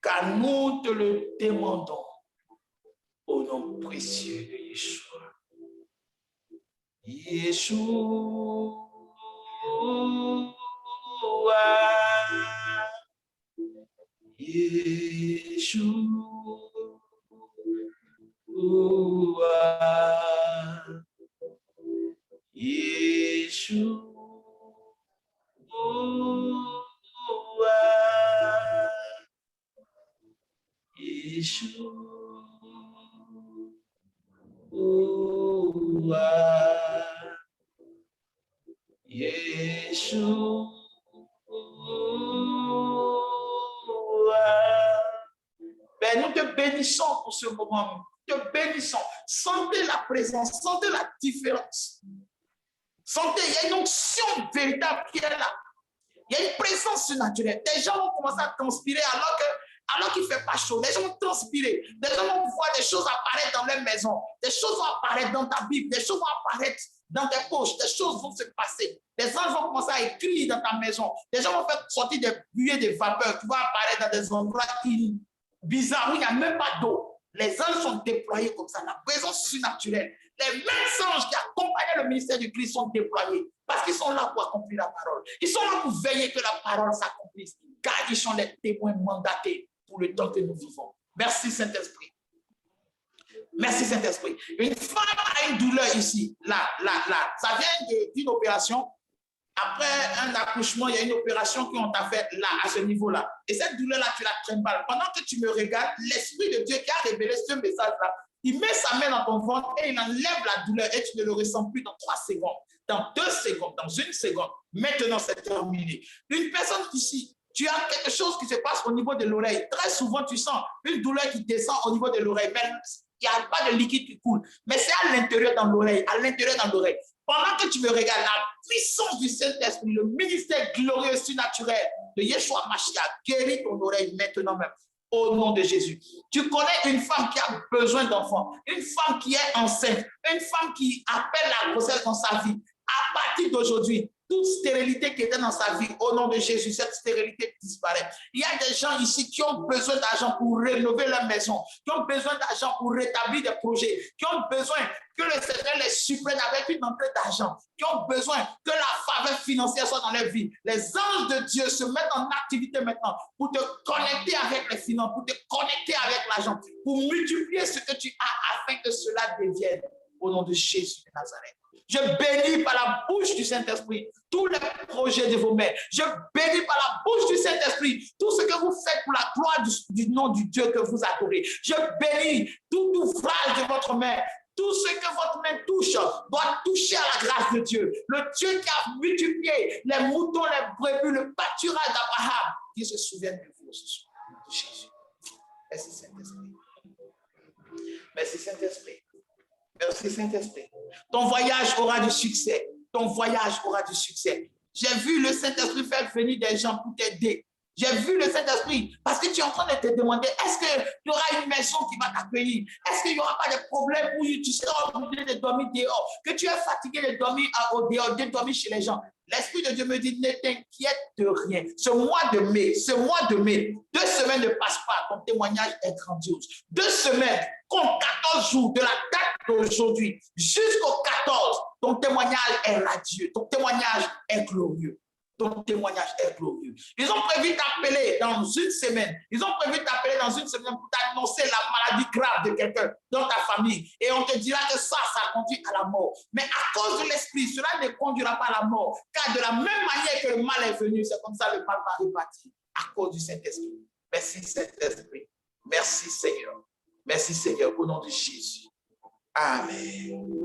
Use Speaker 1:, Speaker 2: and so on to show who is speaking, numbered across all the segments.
Speaker 1: car nous te le demandons au nom précieux de Yeshua. Yeshua. Ben, nous te bénissons pour ce moment. Nous te bénissons. Sentez la présence, sentez la différence. Sentez, il y a une onction véritable qui est là. Il y a une présence surnaturelle. Des gens vont commencer à transpirer alors qu'il ne fait pas chaud. Les gens vont transpirer. Des gens vont voir des choses apparaître dans leur maison. Des choses vont apparaître dans ta Bible. Des choses vont apparaître dans tes poches. Des choses vont se passer. Des anges vont commencer à écrire dans ta maison. Des gens vont faire sortir des buées de vapeur qui vont apparaître dans des endroits bizarres où il n'y a même pas d'eau. Les anges sont déployés comme ça. La présence surnaturelle. Les mêmes anges qui accompagnaient le ministère du Christ sont déployés parce qu'ils sont là pour accomplir la parole. Ils sont là pour veiller que la parole s'accomplisse, car ils sont les témoins mandatés pour le temps que nous vivons. Merci Saint-Esprit. Merci Saint-Esprit. Une femme a une douleur ici, là. Ça vient d'une opération. Après un accouchement, il y a une opération qu'on t'a faite là, à ce niveau-là. Et cette douleur-là, tu la traînes pas. Pendant que tu me regardes, l'Esprit de Dieu qui a révélé ce message-là, il met sa main dans ton ventre et il enlève la douleur et tu ne le ressens plus dans 3 secondes, dans 2 secondes, dans 1 seconde. Maintenant, c'est terminé. Une personne ici, tu as quelque chose qui se passe au niveau de l'oreille. Très souvent, tu sens une douleur qui descend au niveau de l'oreille. Mais il n'y a pas de liquide qui coule. Mais c'est à l'intérieur dans l'oreille, Pendant que tu me regardes, la puissance du Saint-Esprit, le ministère glorieux surnaturel de Yeshua Mashiach guérit ton oreille maintenant même. Au nom de Jésus. Tu connais une femme qui a besoin d'enfants, une femme qui est enceinte, une femme qui appelle la grossesse dans sa vie. À partir d'aujourd'hui, toute stérilité qui était dans sa vie, au nom de Jésus, cette stérilité disparaît. Il y a des gens ici qui ont besoin d'argent pour rénover leur maison, qui ont besoin d'argent pour rétablir des projets, qui ont besoin que le Seigneur les supplée avec une entrée d'argent, qui ont besoin que la faveur financière soit dans leur vie. Les anges de Dieu se mettent en activité maintenant pour te connecter avec les finances, pour te connecter avec l'argent, pour multiplier ce que tu as afin que cela devienne au nom de Jésus de Nazareth. Je bénis par la bouche du Saint-Esprit tous les projets de vos mains. Je bénis par la bouche du Saint-Esprit tout ce que vous faites pour la gloire du nom du Dieu que vous adorez. Je bénis tout ouvrage de votre main. Tout ce que votre main touche doit toucher à la grâce de Dieu. Le Dieu qui a multiplié les moutons, les brebis, le pâturage d'Abraham, qui se souvienne de vous ce soir. Jésus. Merci Saint-Esprit. Merci Saint-Esprit. Merci Saint-Esprit. Ton voyage aura du succès. Ton voyage aura du succès. J'ai vu le Saint-Esprit faire venir des gens pour t'aider. J'ai vu le Saint-Esprit parce que tu es en train de te demander, est-ce qu'il y aura une maison qui va t'accueillir? Est-ce qu'il n'y aura pas de problème où tu seras obligé de dormir dehors? Que tu es fatigué de dormir au dehors, de dormir chez les gens? L'Esprit de Dieu me dit, ne t'inquiète de rien. Ce mois de mai, 2 semaines ne passent pas. Ton témoignage est grandiose. 2 semaines, compte 14 jours de la date d'aujourd'hui jusqu'au 14, ton témoignage est radieux. Ton témoignage est glorieux. Ton témoignage est glorieux. Ils ont prévu t'appeler dans 1 semaine. Ils ont prévu t'appeler dans 1 semaine pour t'annoncer la maladie grave de quelqu'un dans ta famille. Et on te dira que ça conduit à la mort. Mais à cause de l'esprit, cela ne conduira pas à la mort. Car de la même manière que le mal est venu, c'est comme ça le mal va repartir. À cause du Saint-Esprit. Merci Saint-Esprit. Merci Seigneur. Merci Seigneur au nom de Jésus. Amen.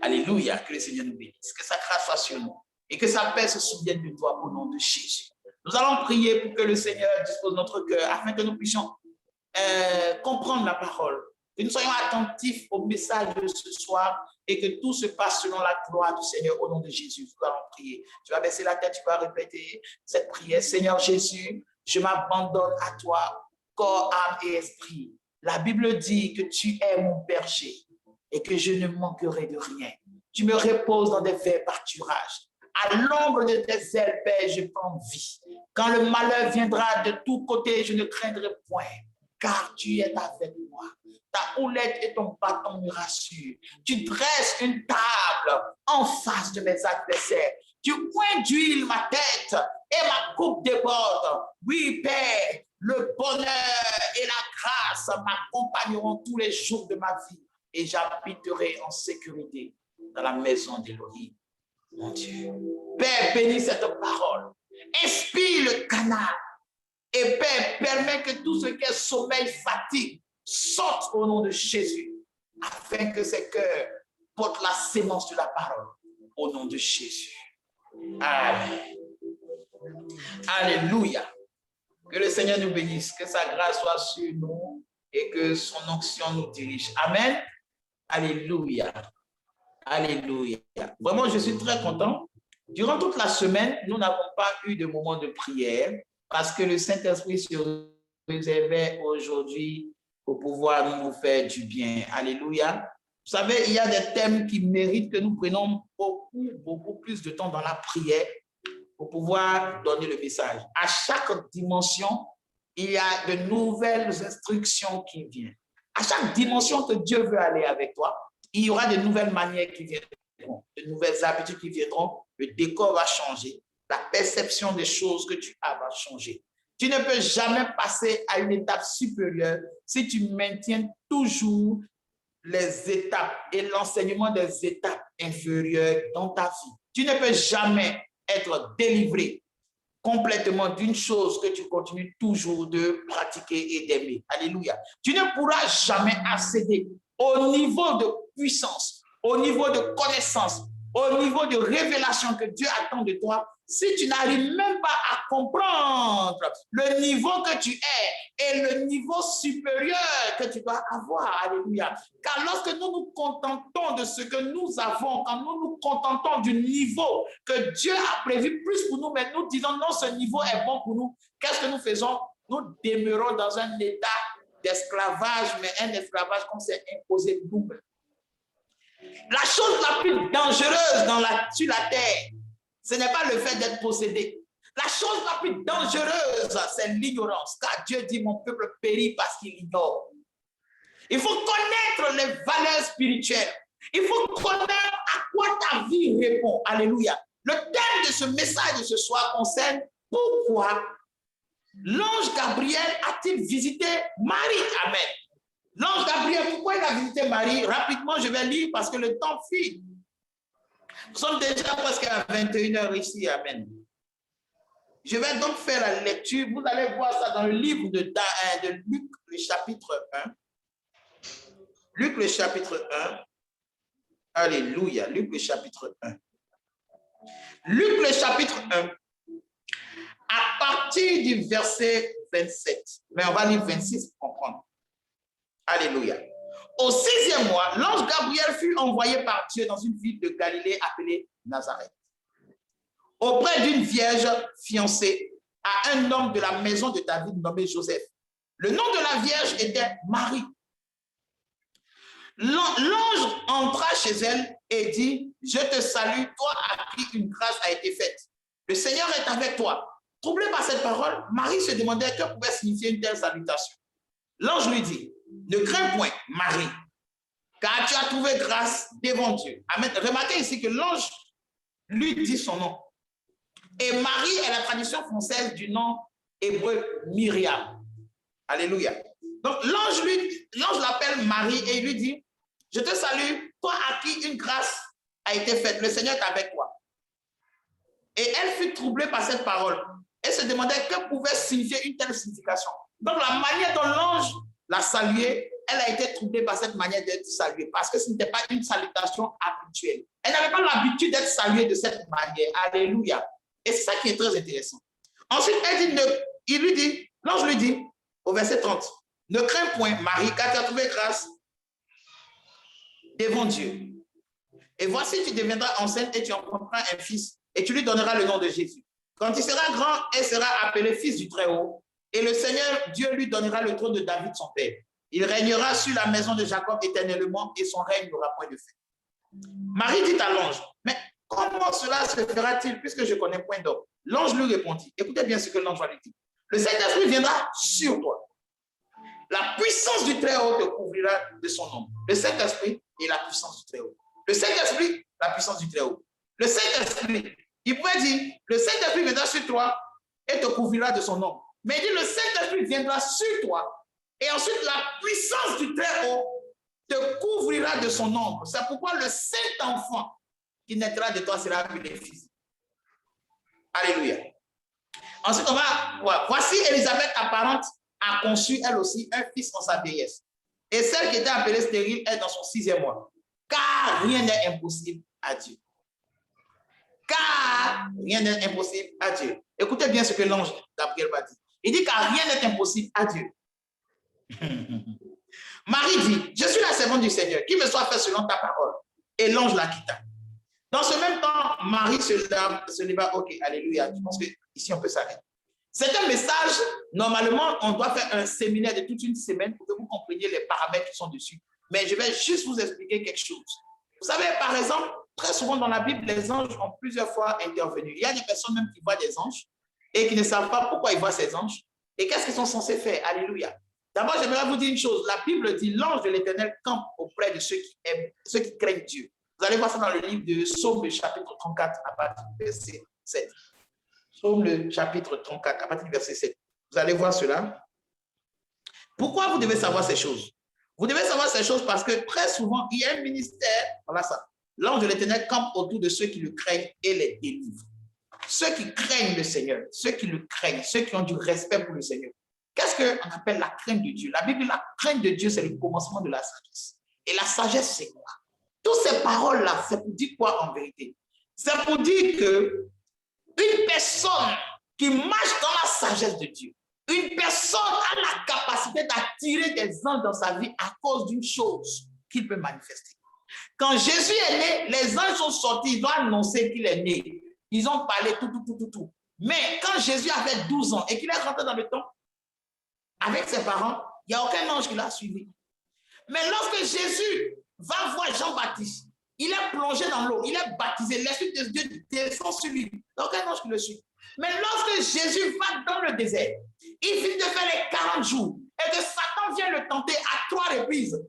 Speaker 1: Alléluia. Que le Seigneur nous bénisse. Que sa grâce soit sur nous. Et que sa paix se souvienne de toi au nom de Jésus. Nous allons prier pour que le Seigneur dispose notre cœur afin que nous puissions comprendre la parole. Que nous soyons attentifs au message de ce soir et que tout se passe selon la gloire du Seigneur au nom de Jésus. Nous allons prier. Tu vas baisser la tête, tu vas répéter cette prière. Seigneur Jésus, je m'abandonne à toi, corps, âme et esprit. La Bible dit que tu es mon berger et que je ne manquerai de rien. Tu me reposes dans des verts pâturages. À l'ombre de tes ailes, Père, je prends vie. Quand le malheur viendra de tous côtés, je ne craindrai point, car tu es avec moi. Ta houlette et ton bâton me rassurent. Tu dresses une table en face de mes adversaires. Tu oins d'huile ma tête et ma coupe déborde. Oui, Père, le bonheur et la grâce m'accompagneront tous les jours de ma vie et j'habiterai en sécurité dans la maison d'Élohim, mon Dieu. Père, bénis cette parole. Inspire le canal. Et Père, permets que tout ce qui est sommeil, fatigue, sorte au nom de Jésus, afin que ces cœurs portent la sémence de la parole au nom de Jésus. Amen. Alléluia. Que le Seigneur nous bénisse, que sa grâce soit sur nous et que son onction nous dirige. Amen. Alléluia. Alléluia. Vraiment, je suis très content. Durant toute la semaine, nous n'avons pas eu de moment de prière parce que le Saint-Esprit se réservait aujourd'hui pour pouvoir nous faire du bien. Alléluia. Vous savez, il y a des thèmes qui méritent que nous prenions beaucoup plus de temps dans la prière pour pouvoir donner le message. À chaque dimension, il y a de nouvelles instructions qui viennent. À chaque dimension que Dieu veut aller avec toi, il y aura de nouvelles manières qui viendront, de nouvelles habitudes qui viendront. Le décor va changer. La perception des choses que tu as va changer. Tu ne peux jamais passer à une étape supérieure si tu maintiens toujours les étapes et l'enseignement des étapes inférieures dans ta vie. Tu ne peux jamais être délivré complètement d'une chose que tu continues toujours de pratiquer et d'aimer. Alléluia. Tu ne pourras jamais accéder au niveau de puissance, au niveau de connaissance, au niveau de révélation que Dieu attend de toi si tu n'arrives même pas à comprendre le niveau que tu es et le niveau supérieur que tu dois avoir. Alléluia. Car lorsque nous nous contentons de ce que nous avons, quand nous nous contentons du niveau que Dieu a prévu plus pour nous, mais nous disons non, ce niveau est bon pour nous, qu'est-ce que nous faisons? Nous demeurons dans un état d'esclavage, mais un esclavage qu'on s'est imposé nous-mêmes. La chose la plus dangereuse sur la terre, ce n'est pas le fait d'être possédé. La chose la plus dangereuse, c'est l'ignorance. Car Dieu dit, mon peuple périt parce qu'il ignore. Il faut connaître les valeurs spirituelles. Il faut connaître à quoi ta vie répond. Alléluia. Le thème de ce message de ce soir concerne pourquoi l'ange Gabriel a-t-il visité Marie? Amen. L'ange Gabriel, pourquoi il a visité Marie? Rapidement, je vais lire parce que le temps file. Nous sommes déjà presque à 21h ici. Amen. Je vais donc faire la lecture. Vous allez voir ça dans le livre de Luc, le chapitre 1. Luc, le chapitre 1. Alléluia. Luc, le chapitre 1. Luc, le chapitre 1. À partir du verset 27. Mais on va lire 26 pour comprendre. Alléluia. Au 6e mois, l'ange Gabriel fut envoyé par Dieu dans une ville de Galilée appelée Nazareth, auprès d'une vierge fiancée à un homme de la maison de David nommé Joseph. Le nom de la vierge était Marie. L'ange entra chez elle et dit, je te salue, toi à qui une grâce a été faite. Le Seigneur est avec toi. Troublée par cette parole, Marie se demandait que pouvait signifier une telle salutation. L'ange lui dit, ne crains point, Marie, car tu as trouvé grâce devant Dieu. Amen. Remarquez ici que l'ange lui dit son nom. Et Marie est la traduction française du nom hébreu Myriam. Alléluia. Donc l'ange l'appelle Marie et il lui dit, je te salue, toi à qui une grâce a été faite. Le Seigneur est avec toi. Et elle fut troublée par cette parole. Elle se demandait que pouvait signifier une telle signification. Donc la manière dont l'ange l'a saluée, elle a été troublée par cette manière d'être saluée parce que ce n'était pas une salutation habituelle. Elle n'avait pas l'habitude d'être saluée de cette manière. Alléluia. Et c'est ça qui est très intéressant. Ensuite, l'ange lui dit, au verset 30, ne crains point, Marie, car tu as trouvé grâce devant Dieu. Et voici, tu deviendras enceinte et tu enfanteras un fils et tu lui donneras le nom de Jésus. Quand il sera grand, il sera appelé fils du Très-Haut. Et le Seigneur, Dieu, lui donnera le trône de David, son père. Il régnera sur la maison de Jacob éternellement et son règne n'aura point de fin. Marie dit à l'ange, mais comment cela se fera-t-il puisque je connais point d'homme? L'ange lui répondit. Écoutez bien ce que l'ange va lui dire. Le Saint-Esprit viendra sur toi. La puissance du Très-Haut te couvrira de son ombre. Le Saint-Esprit et la puissance du Très-Haut. Le Saint-Esprit, la puissance du Très-Haut. Le Saint-Esprit, il pourrait dire, le Saint-Esprit viendra sur toi et te couvrira de son ombre. Mais il dit, le Saint-Esprit viendra sur toi et ensuite la puissance du Très-Haut te couvrira de son ombre. C'est pourquoi le Saint-Enfant qui naîtra de toi sera appelé fils. Alléluia. Ensuite, on va voir. Voici Élisabeth apparente a conçu elle aussi un fils en sa vieillesse. Et celle qui était appelée stérile est dans son 6e mois. Car rien n'est impossible à Dieu. Car rien n'est impossible à Dieu. Écoutez bien ce que l'ange Gabriel va dire. Il dit car rien n'est impossible à Dieu. Marie dit, je suis la servante du Seigneur, qu'il me soit fait selon ta parole. Et l'ange la quitta. Dans ce même temps, Marie se leva. Ok, alléluia. Je pense qu'ici, on peut s'arrêter. C'est un message, normalement, on doit faire un séminaire de toute une semaine pour que vous compreniez les paramètres qui sont dessus. Mais je vais juste vous expliquer quelque chose. Vous savez, par exemple, très souvent dans la Bible, les anges ont plusieurs fois intervenu. Il y a des personnes même qui voient des anges et qui ne savent pas pourquoi ils voient ces anges et qu'est-ce qu'ils sont censés faire. Alléluia. D'abord, j'aimerais vous dire une chose. La Bible dit l'ange de l'Éternel campe auprès de ceux qui aiment, ceux qui craignent Dieu. Vous allez voir ça dans le livre de Psaume, chapitre 34, à partir du verset 7. Psaume, le chapitre 34, à partir du verset 7. Vous allez voir cela. Pourquoi vous devez savoir ces choses? Vous devez savoir ces choses parce que très souvent, il y a un ministère, voilà ça. L'ange de l'Éternel campe autour de ceux qui le craignent et les délivre. Ceux qui craignent le Seigneur, ceux qui le craignent, ceux qui ont du respect pour le Seigneur. Qu'est-ce qu'on appelle la crainte de Dieu? La Bible, la crainte de Dieu, c'est le commencement de la sagesse. Et la sagesse, c'est quoi? Toutes ces paroles-là, c'est pour dire quoi en vérité? C'est pour dire que une personne qui marche dans la sagesse de Dieu, une personne a la capacité d'attirer des anges dans sa vie à cause d'une chose qu'il peut manifester. Quand Jésus est né, les anges sont sortis, ils ont annoncé qu'il est né. Ils ont parlé tout. Mais quand Jésus avait 12 ans et qu'il est rentré dans le temple avec ses parents, il n'y a aucun ange qui l'a suivi. Mais lorsque Jésus va voir Jean-Baptiste, il est plongé dans l'eau, il est baptisé, l'Esprit de Dieu descend sur lui. Il n'y a aucun ange qui le suit. Mais lorsque Jésus va dans le désert, il finit de faire les 40 jours et que Satan vient le tenter à 3 reprises.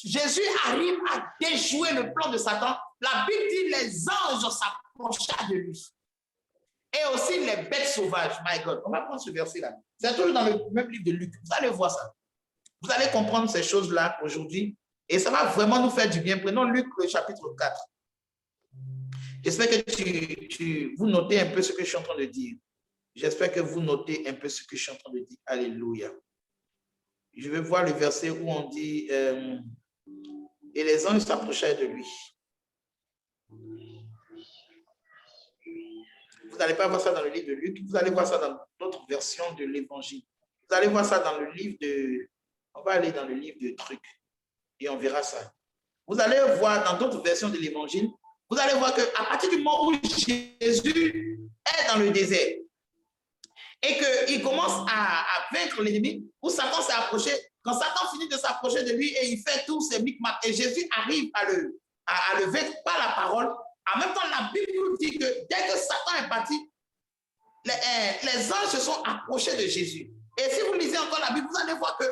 Speaker 1: Jésus arrive à déjouer le plan de Satan. La Bible dit les anges s'approchèrent de lui. Et aussi les bêtes sauvages. My God, on va prendre ce verset-là. C'est toujours dans le même livre de Luc. Vous allez voir ça. Vous allez comprendre ces choses-là aujourd'hui. Et ça va vraiment nous faire du bien. Prenons Luc, le chapitre 4. J'espère que vous notez un peu ce que je suis en train de dire. J'espère que vous notez un peu ce que je suis en train de dire. Alléluia. Je vais voir le verset où on dit et les anges s'approchèrent de lui. Vous n'allez pas voir ça dans le livre de Luc. Vous allez voir ça dans d'autres versions de l'évangile. Vous allez voir ça dans le livre de... On va aller dans le livre de trucs et on verra ça. Vous allez voir dans d'autres versions de l'évangile, vous allez voir qu'à partir du moment où Jésus est dans le désert et qu'il commence à vaincre l'ennemi, où Satan s'est approché, quand Satan finit de s'approcher de lui et il fait tous ses micmacs et Jésus arrive à le vaincre par la parole, en même temps, la Bible nous dit que dès que Satan est parti, les anges se sont approchés de Jésus. Et si vous lisez encore la Bible, vous allez voir que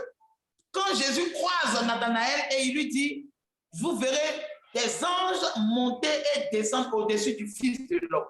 Speaker 1: quand Jésus croise Nathanaël et il lui dit, vous verrez des anges monter et descendre au-dessus du Fils de l'homme.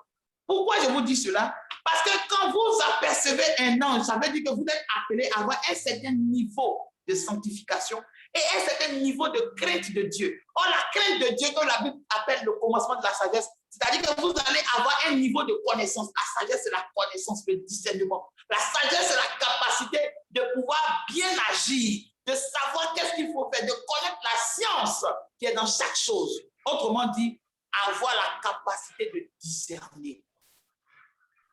Speaker 1: Pourquoi je vous dis cela? Parce que quand vous apercevez un ange, ça veut dire que vous êtes appelé à avoir un certain niveau de sanctification et un certain niveau de crainte de Dieu. Or, la crainte de Dieu, que la Bible appelle le commencement de la sagesse, c'est-à-dire que vous allez avoir un niveau de connaissance. La sagesse, c'est la connaissance, le discernement. La sagesse, c'est la capacité de pouvoir bien agir, de savoir qu'est-ce qu'il faut faire, de connaître la science qui est dans chaque chose. Autrement dit, avoir la capacité de discerner.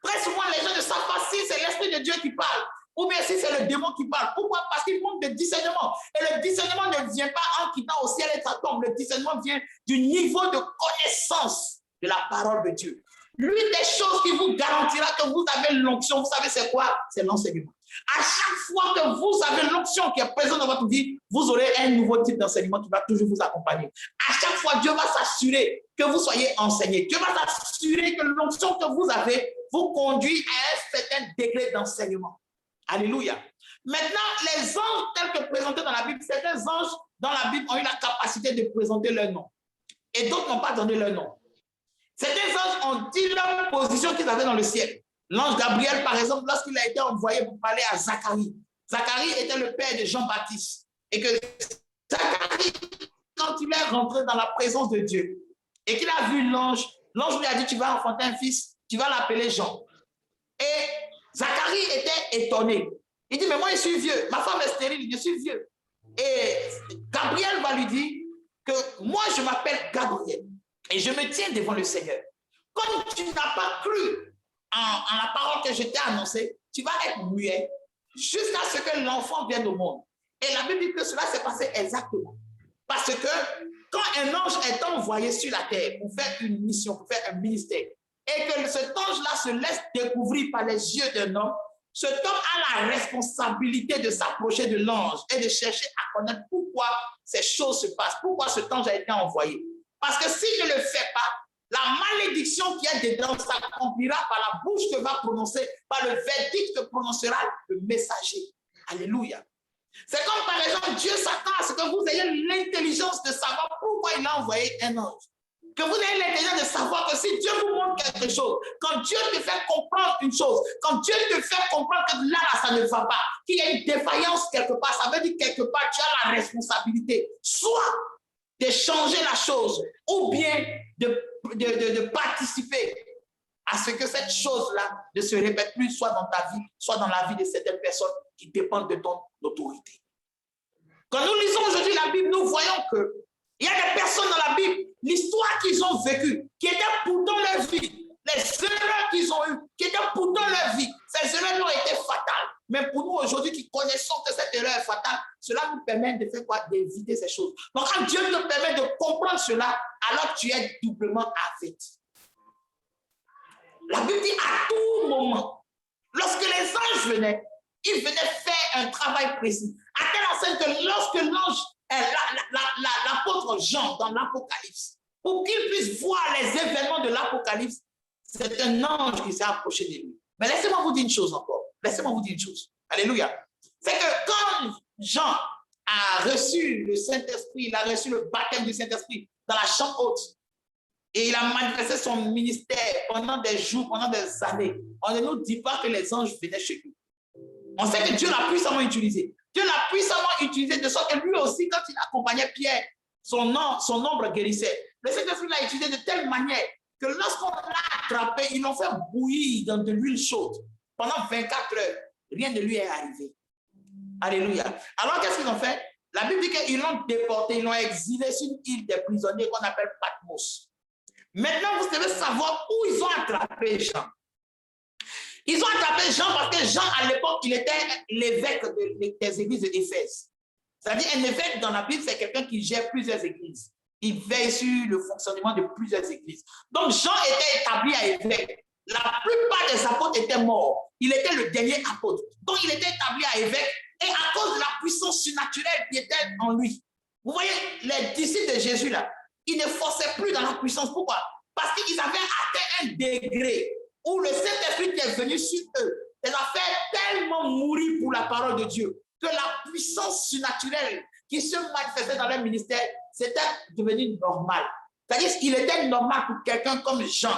Speaker 1: Très souvent, les gens ne savent pas si c'est l'Esprit de Dieu qui parle ou bien si c'est le démon qui parle. Pourquoi? Parce qu'il manque de discernement. Et le discernement ne vient pas en quittant au ciel et sa tombe. Le discernement vient du niveau de connaissance de la parole de Dieu. L'une des choses qui vous garantira que vous avez l'onction, vous savez c'est quoi? C'est l'enseignement. À chaque fois que vous avez l'onction qui est présente dans votre vie, vous aurez un nouveau type d'enseignement qui va toujours vous accompagner. À chaque fois, Dieu va s'assurer que vous soyez enseigné. Dieu va s'assurer que l'onction que vous avez vous conduit à un certain degré d'enseignement. Alléluia. Maintenant, les anges tels que présentés dans la Bible, certains anges dans la Bible ont eu la capacité de présenter leur nom. Et d'autres n'ont pas donné leur nom. Certains anges ont dit leur position qu'ils avaient dans le ciel. L'ange Gabriel, par exemple, lorsqu'il a été envoyé pour parler à Zacharie, Zacharie était le père de Jean-Baptiste. Et que Zacharie, quand il est rentré dans la présence de Dieu et qu'il a vu l'ange, l'ange lui a dit, tu vas enfanter un fils, tu vas l'appeler Jean. Et Zacharie était étonné. Il dit, mais moi, je suis vieux. Ma femme est stérile, je suis vieux. Et Gabriel va lui dire que moi, je m'appelle Gabriel. Et je me tiens devant le Seigneur. Comme tu n'as pas cru en la parole que je t'ai annoncée, tu vas être muet jusqu'à ce que l'enfant vienne au monde. Et la Bible dit que cela s'est passé exactement. Parce que quand un ange est envoyé sur la terre pour faire une mission, pour faire un ministère, et que cet ange-là se laisse découvrir par les yeux d'un homme, cet homme a la responsabilité de s'approcher de l'ange et de chercher à connaître pourquoi ces choses se passent, pourquoi cet ange a été envoyé. Parce que s'il ne le fait pas, la malédiction qui est dedans s'accomplira par la bouche que va prononcer, par le verdict que prononcera le messager. Alléluia. C'est comme par exemple, Dieu s'attend à ce que vous ayez l'intelligence de savoir pourquoi il a envoyé un ange. Que vous ayez l'intelligence de savoir que si Dieu vous montre quelque chose, quand Dieu te fait comprendre une chose, quand Dieu te fait comprendre que là, ça ne va pas, qu'il y a une défaillance quelque part, ça veut dire quelque part, tu as la responsabilité. Soit de changer la chose, ou bien de participer à ce que cette chose-là ne se répète plus, soit dans ta vie, soit dans la vie de certaines personnes qui dépendent de ton autorité. Quand nous lisons aujourd'hui la Bible, nous voyons que il y a des personnes dans la Bible, l'histoire qu'ils ont vécue, qui était pourtant leur vie, les erreurs qu'ils ont eues, qui étaient pourtant leur vie, ces erreurs ont été fatales. Mais pour nous aujourd'hui qui connaissons que cette erreur est fatale, cela nous permet de faire quoi? D'éviter ces choses. Donc quand Dieu te permet de comprendre cela, alors tu es doublement averti. La Bible dit à tout moment, lorsque les anges venaient, ils venaient faire un travail précis. À telle enseigne que lorsque l'ange, l'apôtre Jean dans l'Apocalypse, pour qu'il puisse voir les événements de l'Apocalypse, c'est un ange qui s'est approché de lui. Mais laissez-moi vous dire une chose encore. Laissez-moi vous dire une chose. Alléluia. C'est que quand Jean a reçu le Saint-Esprit, il a reçu le baptême du Saint-Esprit dans la chambre haute, et il a manifesté son ministère pendant des jours, pendant des années. On ne nous dit pas que les anges venaient chez lui. On sait que Dieu l'a puissamment utilisé. Dieu l'a puissamment utilisé de sorte que lui aussi, quand il accompagnait Pierre, son ombre guérissait. Le Saint-Esprit l'a utilisé de telle manière que lorsqu'on l'a attrapé, ils l'ont fait bouillir dans de l'huile chaude. Pendant 24 heures, rien ne lui est arrivé. Alléluia. Alors, qu'est-ce qu'ils ont fait? La Bible dit qu'ils l'ont déporté, ils l'ont exilé sur une île des prisonniers qu'on appelle Patmos. Maintenant, vous devez savoir où ils ont attrapé Jean. Ils ont attrapé Jean parce que Jean, à l'époque, il était l'évêque des églises d'Éphèse. C'est-à-dire, un évêque dans la Bible, c'est quelqu'un qui gère plusieurs églises. Il veille sur le fonctionnement de plusieurs églises. Donc, Jean était établi à évêque. La plupart des apôtres étaient morts. Il était le dernier apôtre. Donc, il était établi à évêque. Et à cause de la puissance surnaturelle qui était en lui. Vous voyez, les disciples de Jésus, là, ils ne forçaient plus dans la puissance. Pourquoi? Parce qu'ils avaient atteint un degré où le Saint-Esprit est venu sur eux. Les a fait tellement mourir pour la parole de Dieu que la puissance surnaturelle qui se manifestait dans leur ministère, c'était devenu normal. C'est-à-dire qu'il était normal pour quelqu'un comme Jean.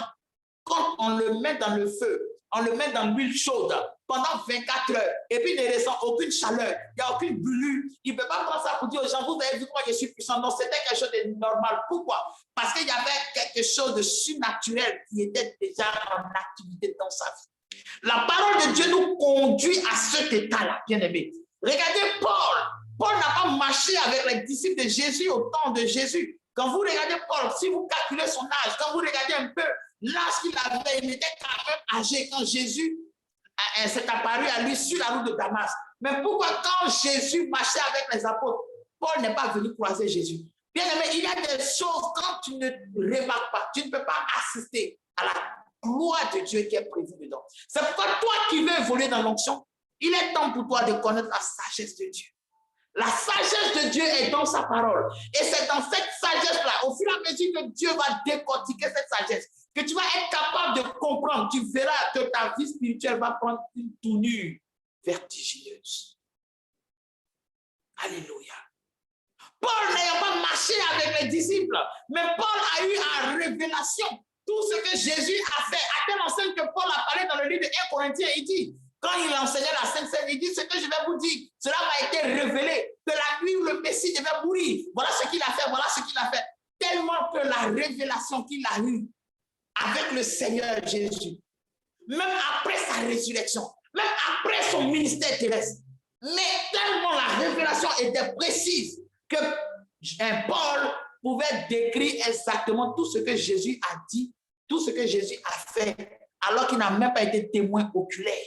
Speaker 1: Quand on le met dans le feu, on le met dans l'huile chaude pendant 24 heures et puis il ne ressent aucune chaleur, il n'y a aucune brûlure. Il ne peut pas prendre ça pour dire aux gens, vous avez vu comment je suis puissant. Non, c'était quelque chose de normal. Pourquoi? Parce qu'il y avait quelque chose de surnaturel qui était déjà en activité dans sa vie. La parole de Dieu nous conduit à cet état-là, bien aimé. Regardez Paul. Paul n'a pas marché avec les disciples de Jésus au temps de Jésus. Quand vous regardez Paul, si vous calculez son âge, quand vous regardez un peu l'âge qu'il avait, il était quand même âgé quand Jésus s'est apparu à lui sur la route de Damas. Mais pourquoi quand Jésus marchait avec les apôtres, Paul n'est pas venu croiser Jésus? Bien aimé, il y a des choses quand tu ne remarques pas, tu ne peux pas assister à la gloire de Dieu qui est prévue dedans. C'est pourquoi toi qui veux évoluer dans l'onction, il est temps pour toi de connaître la sagesse de Dieu. La sagesse de Dieu est dans sa parole. Et c'est dans cette sagesse-là, au fur et à mesure que Dieu va décortiquer cette sagesse, que tu vas être capable de comprendre, tu verras que ta vie spirituelle va prendre une tournure vertigineuse. Alléluia. Paul n'ayant pas marché avec les disciples, mais Paul a eu en révélation tout ce que Jésus a fait. À telle enseigne que Paul a parlé dans le livre de 1 Corinthiens, il dit, quand il enseignait la Sainte Seine, il dit, ce que je vais vous dire, cela m'a été révélé, que la nuit où le Messie devait mourir, voilà ce qu'il a fait, voilà ce qu'il a fait. Tellement que la révélation qu'il a eue avec le Seigneur Jésus, même après sa résurrection, même après son ministère terrestre, mais tellement la révélation était précise que Paul pouvait décrire exactement tout ce que Jésus a dit, tout ce que Jésus a fait, alors qu'il n'a même pas été témoin oculaire.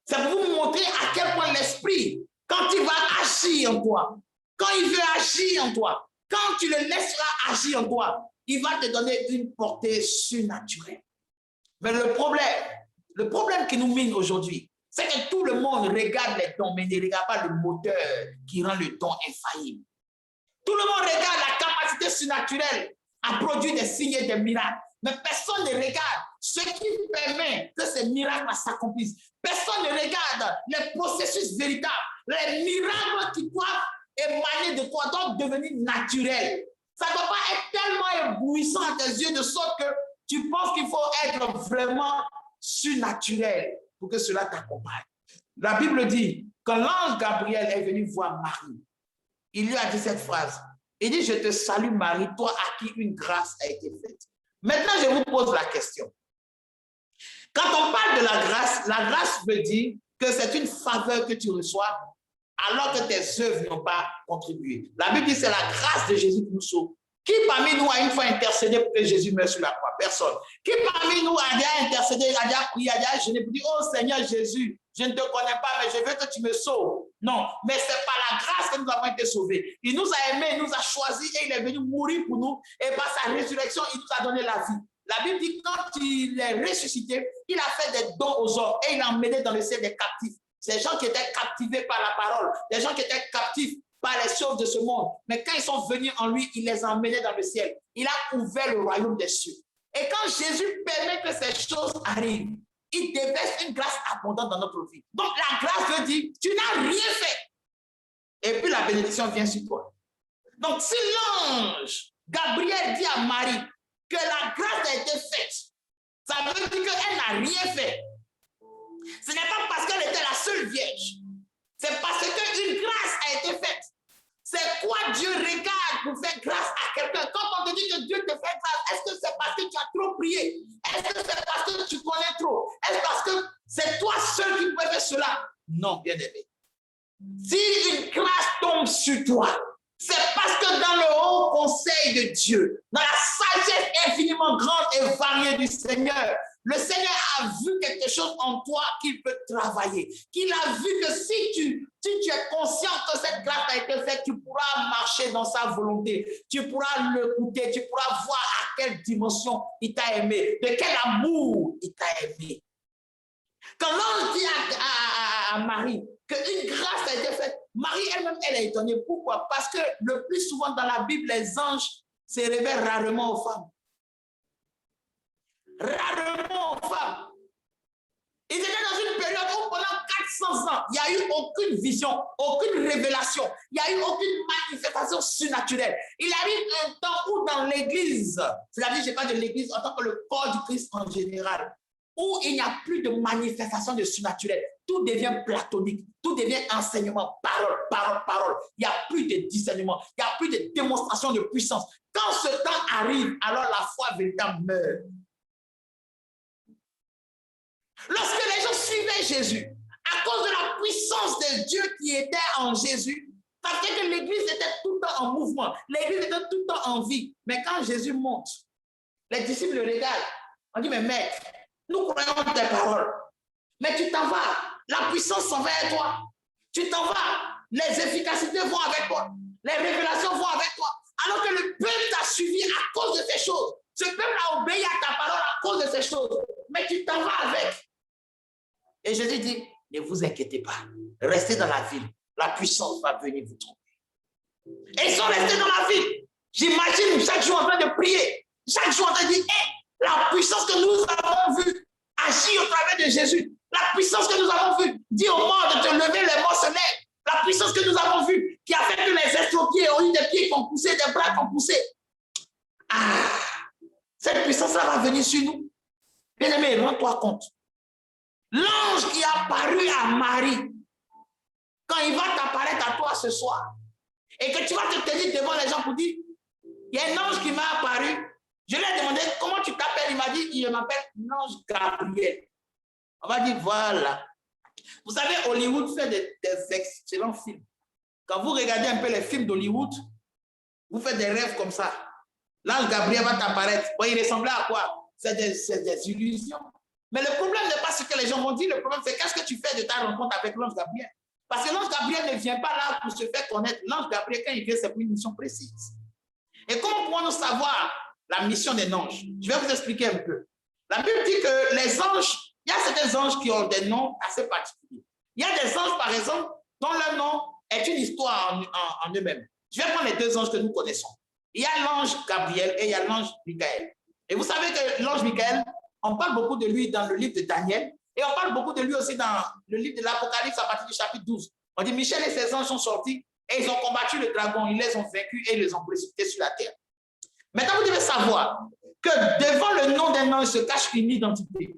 Speaker 1: C'est pour vous montrer à quel point l'Esprit, quand il va agir en toi, quand il veut agir en toi, quand tu le laisseras agir en toi, il va te donner une portée surnaturelle. Mais le problème qui nous mine aujourd'hui, c'est que tout le monde regarde les dons, mais ne regarde pas le moteur qui rend le don infaillible. Tout le monde regarde la capacité surnaturelle à produire des signes et des miracles. Mais personne ne regarde ce qui permet que ces miracles s'accomplissent. Personne ne regarde les processus véritables, les miracles qui doivent émaner de toi, doivent devenir naturels. Ça ne doit pas être tellement éblouissant à tes yeux de sorte que tu penses qu'il faut être vraiment surnaturel pour que cela t'accompagne. La Bible dit, quand l'ange Gabriel est venu voir Marie, il lui a dit cette phrase. Il dit, je te salue Marie, toi à qui une grâce a été faite. Maintenant, je vous pose la question. Quand on parle de la grâce veut dire que c'est une faveur que tu reçois alors que tes œuvres n'ont pas contribué. La Bible dit que c'est la grâce de Jésus qui nous sauve. Qui parmi nous a une fois intercédé pour que Jésus meure sur la croix? Personne. Qui parmi nous a déjà intercédé, a déjà prié, a déjà jeûné pour dire, oh Seigneur Jésus, je ne te connais pas, mais je veux que tu me sauves. Non, mais c'est par la grâce que nous avons été sauvés. Il nous a aimés, il nous a choisis et il est venu mourir pour nous. Et par sa résurrection, il nous a donné la vie. La Bible dit que quand il est ressuscité, il a fait des dons aux hommes et il a emmené dans le ciel des captifs. Ces gens qui étaient captivés par la parole, des gens qui étaient captifs par les choses de ce monde. Mais quand ils sont venus en lui, il les a emmenés dans le ciel. Il a ouvert le royaume des cieux. Et quand Jésus permet que ces choses arrivent, il déverse une grâce abondante dans notre vie. Donc la grâce veut dire, tu n'as rien fait. Et puis la bénédiction vient sur toi. Donc si l'ange Gabriel dit à Marie que la grâce a été faite, ça veut dire qu'elle n'a rien fait. Ce n'est pas parce qu'elle était la seule vierge. C'est parce qu'une grâce a été faite. C'est quoi Dieu regarde pour faire grâce à quelqu'un? Quand on te dit que Dieu te fait grâce, est-ce que c'est parce que tu as trop prié? Est-ce que c'est parce que tu connais trop? Est-ce parce que c'est toi seul qui peux faire cela? Non, bien aimé. Si une grâce tombe sur toi, c'est parce que dans le haut conseil de Dieu, dans la sagesse infiniment grande et variée du Seigneur, le Seigneur a vu quelque chose en toi qu'il peut travailler. Qu'il a vu que si tu es conscient que cette grâce a été faite, tu pourras marcher dans sa volonté. Tu pourras l'écouter, tu pourras voir à quelle dimension il t'a aimé, de quel amour il t'a aimé. Quand l'ange dit à Marie qu'une grâce a été faite, Marie elle-même, elle est étonnée. Pourquoi? Parce que le plus souvent dans la Bible, les anges se révèlent rarement aux femmes. Rarement aux femmes. Ils étaient dans une période où pendant 400 ans, il n'y a eu aucune vision, aucune révélation, il n'y a eu aucune manifestation surnaturelle. Il arrive un temps où dans l'église, c'est-à-dire je parle de l'église en tant que le corps du Christ en général, où il n'y a plus de manifestation de surnaturel. Tout devient platonique, tout devient enseignement, parole, parole, parole. Il n'y a plus de discernement, il n'y a plus de démonstration de puissance. Quand ce temps arrive, alors la foi véritable meurt. Lorsque les gens suivaient Jésus, à cause de la puissance de Dieu qui était en Jésus, ça fait que l'église était tout le temps en mouvement, l'église était tout le temps en vie. Mais quand Jésus monte, les disciples le regardent. On dit, mais maître, nous croyons tes paroles, mais tu t'en vas, la puissance s'en va avec toi. Tu t'en vas, les efficacités vont avec toi, les révélations vont avec toi. Alors que le peuple t'a suivi à cause de ces choses. Ce peuple a obéi à ta parole à cause de ces choses. Mais tu t'en vas avec. Et Jésus dit, ne vous inquiétez pas. Restez dans la ville. La puissance va venir vous trouver. Et ils sont restés dans la ville. J'imagine chaque jour en train de prier. Chaque jour en train de dire, hey, la puissance que nous avons vue agir au travers de Jésus. La puissance que nous avons vue dire au mort de te lever, les morts se lèvent. La puissance que nous avons vue qui a fait que les estropiés ont eu des pieds qui ont poussé, des bras qui ont poussé. Ah, cette puissance-là va venir sur nous. Bien-aimé, rends-toi compte. L'ange qui a apparu à Marie, quand il va t'apparaître à toi ce soir, et que tu vas te tenir devant les gens pour dire, il y a un ange qui m'a apparu. Je lui ai demandé, comment tu t'appelles? Il m'a dit, il m'appelle l'ange Gabriel. On va dire, voilà. Vous savez, Hollywood fait des excellents films. Quand vous regardez un peu les films d'Hollywood, vous faites des rêves comme ça. L'ange Gabriel va t'apparaître. Bon, il ressemblait à quoi? C'est des illusions. Mais le problème n'est pas ce que les gens vont dire. Le problème, c'est qu'est-ce que tu fais de ta rencontre avec l'ange Gabriel? Parce que l'ange Gabriel ne vient pas là pour se faire connaître. L'ange Gabriel, quand il vient, c'est pour une mission précise. Et comment pouvons-nous savoir la mission des anges? Je vais vous expliquer un peu. La Bible dit que les anges, il y a certains anges qui ont des noms assez particuliers. Il y a des anges, par exemple, dont leur nom est une histoire en eux-mêmes. Je vais prendre les deux anges que nous connaissons. Il y a l'ange Gabriel et il y a l'ange Michael. Et vous savez que l'ange Michael, on parle beaucoup de lui dans le livre de Daniel et on parle beaucoup de lui aussi dans le livre de l'Apocalypse à partir du chapitre 12. On dit Michel et ses anges sont sortis et ils ont combattu le dragon, ils les ont vaincus et ils les ont précipités sur la terre. Maintenant, vous devez savoir que devant le nom d'un ange se cache une identité.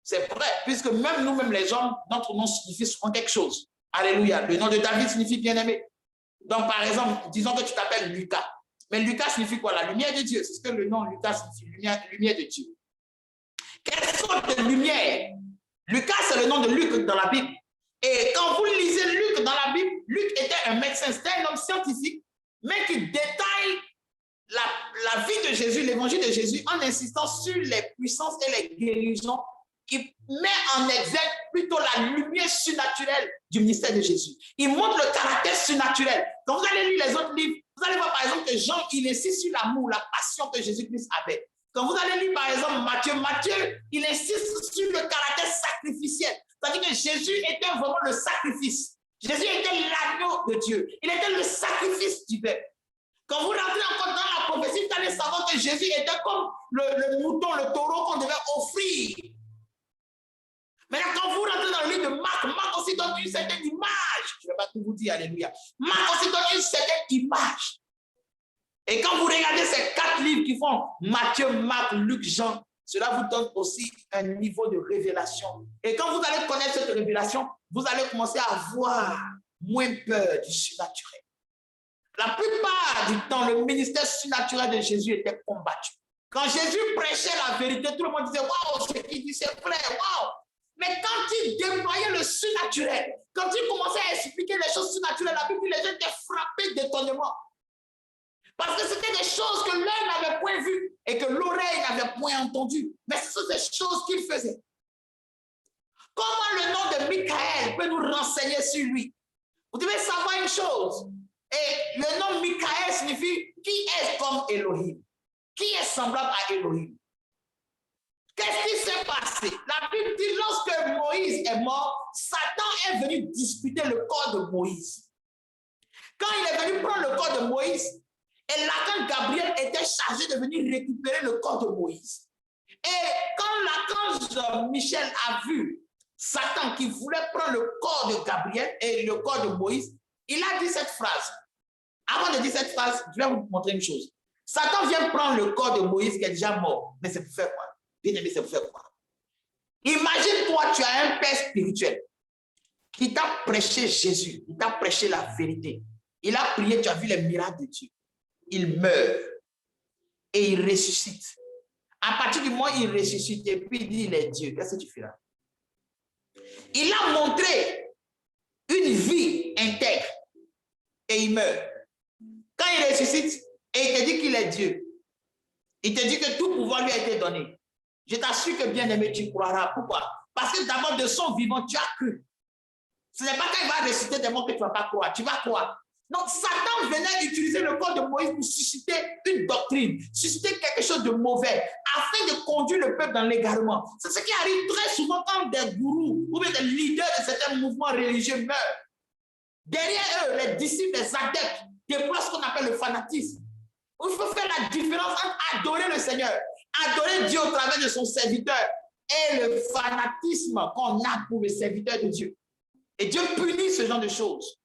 Speaker 1: C'est vrai, puisque même nous-mêmes les hommes, notre nom signifie souvent quelque chose. Alléluia. Le nom de David signifie bien-aimé. Donc, par exemple, disons que tu t'appelles Lucas. Mais Lucas signifie quoi? La lumière de Dieu. C'est ce que le nom Lucas signifie, lumière de Dieu. Quelle sorte de lumière? Lucas, c'est le nom de Luc dans la Bible. Et quand vous lisez Luc dans la Bible, Luc était un médecin, c'était un homme scientifique, mais qui détaille la vie de Jésus, l'évangile de Jésus, en insistant sur les puissances et les guérisons. Il met en exergue plutôt la lumière surnaturelle du ministère de Jésus. Il montre le caractère surnaturel. Quand vous allez lire les autres livres, vous allez voir par exemple que Jean, il insiste sur l'amour, la passion que Jésus-Christ avait. Quand vous allez lire par exemple Matthieu, il insiste sur le caractère sacrificiel. C'est-à-dire que Jésus était vraiment le sacrifice. Jésus était l'agneau de Dieu. Il était le sacrifice du peuple. Quand vous rentrez encore dans la prophétie, vous allez savoir que Jésus était comme le mouton, le taureau qu'on devait offrir. Maintenant, quand vous rentrez dans le livre de Marc, Marc aussi donne une certaine image. Je ne vais pas tout vous dire, alléluia. Marc aussi donne une certaine image. Et quand vous regardez ces 4 livres qui font Matthieu, Marc, Luc, Jean, cela vous donne aussi un niveau de révélation. Et quand vous allez connaître cette révélation, vous allez commencer à avoir moins peur du surnaturel. La plupart du temps, le ministère surnaturel de Jésus était combattu. Quand Jésus prêchait la vérité, tout le monde disait « Waouh, ce qu'il dit, c'est vrai, waouh !» Mais quand il déployait le surnaturel, quand il commençait à expliquer les choses surnaturelles, la Bible, les gens étaient frappés d'étonnement. Parce que c'était des choses que l'œil n'avait point vues et que l'oreille n'avait point entendues. Mais ce sont des choses qu'il faisait. Comment le nom de Michael peut nous renseigner sur lui? Vous devez savoir une chose. Et le nom Michael signifie qui est comme Elohim. Qui est semblable à Elohim? Qu'est-ce qui s'est passé? La Bible dit lorsque Moïse est mort, Satan est venu disputer le corps de Moïse. Quand il est venu prendre le corps de Moïse, et l'archange Gabriel était chargé de venir récupérer le corps de Moïse. Et quand l'archange Michel a vu Satan qui voulait prendre le corps de Gabriel et le corps de Moïse, il a dit cette phrase. Avant de dire cette phrase, je vais vous montrer une chose. Satan vient prendre le corps de Moïse qui est déjà mort. Mais c'est pour faire quoi? Bien aimé, c'est pour faire quoi? Imagine-toi, tu as un père spirituel qui t'a prêché Jésus, il t'a prêché la vérité. Il a prié, tu as vu les miracles de Dieu. Il meurt et il ressuscite. À partir du moment où il ressuscite et puis il dit il est Dieu, qu'est-ce que tu feras? Il a montré une vie intègre et il meurt. Quand il ressuscite et il te dit qu'il est Dieu, il te dit que tout pouvoir lui a été donné. Je t'assure que bien aimé, tu croiras. Pourquoi? Parce que d'abord de son vivant, tu as cru. Ce n'est pas quand il va ressusciter des morts que tu ne vas pas croire. Tu vas croire. Donc, Satan venait utiliser le corps de Moïse pour susciter une doctrine, susciter quelque chose de mauvais, afin de conduire le peuple dans l'égarement. C'est ce qui arrive très souvent quand des gourous ou bien des leaders de certains mouvements religieux meurent. Derrière eux, les disciples, les adeptes, déploient ce qu'on appelle le fanatisme. Il faut faire la différence entre adorer le Seigneur, adorer Dieu au travers de son serviteur, et le fanatisme qu'on a pour le serviteur de Dieu. Et Dieu punit ce genre de choses.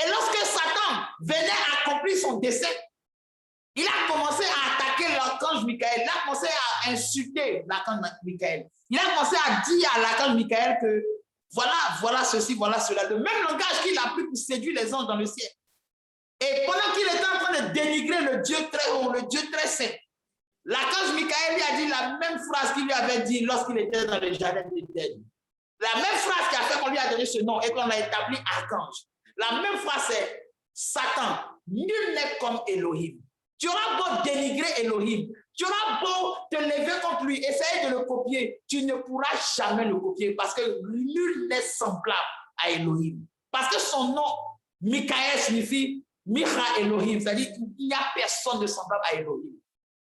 Speaker 1: Et lorsque Satan venait accomplir son dessein, il a commencé à attaquer l'archange Michael. Il a commencé à insulter l'archange Michael. Il a commencé à dire à l'archange Michael que voilà ceci, voilà cela. Le même langage qu'il a pris pour séduire les anges dans le ciel. Et pendant qu'il était en train de dénigrer le Dieu très haut, le Dieu très saint, l'archange Michael lui a dit la même phrase qu'il lui avait dit lorsqu'il était dans le jardin d'Éden. La même phrase qui a fait qu'on lui a donné ce nom et qu'on l'a établi archange. La même phrase c'est Satan, nul n'est comme Elohim. Tu auras beau dénigrer Elohim, tu auras beau te lever contre lui, essayer de le copier, tu ne pourras jamais le copier parce que nul n'est semblable à Elohim. Parce que son nom, Michael, signifie Micha Elohim, c'est-à-dire qu'il n'y a personne de semblable à Elohim.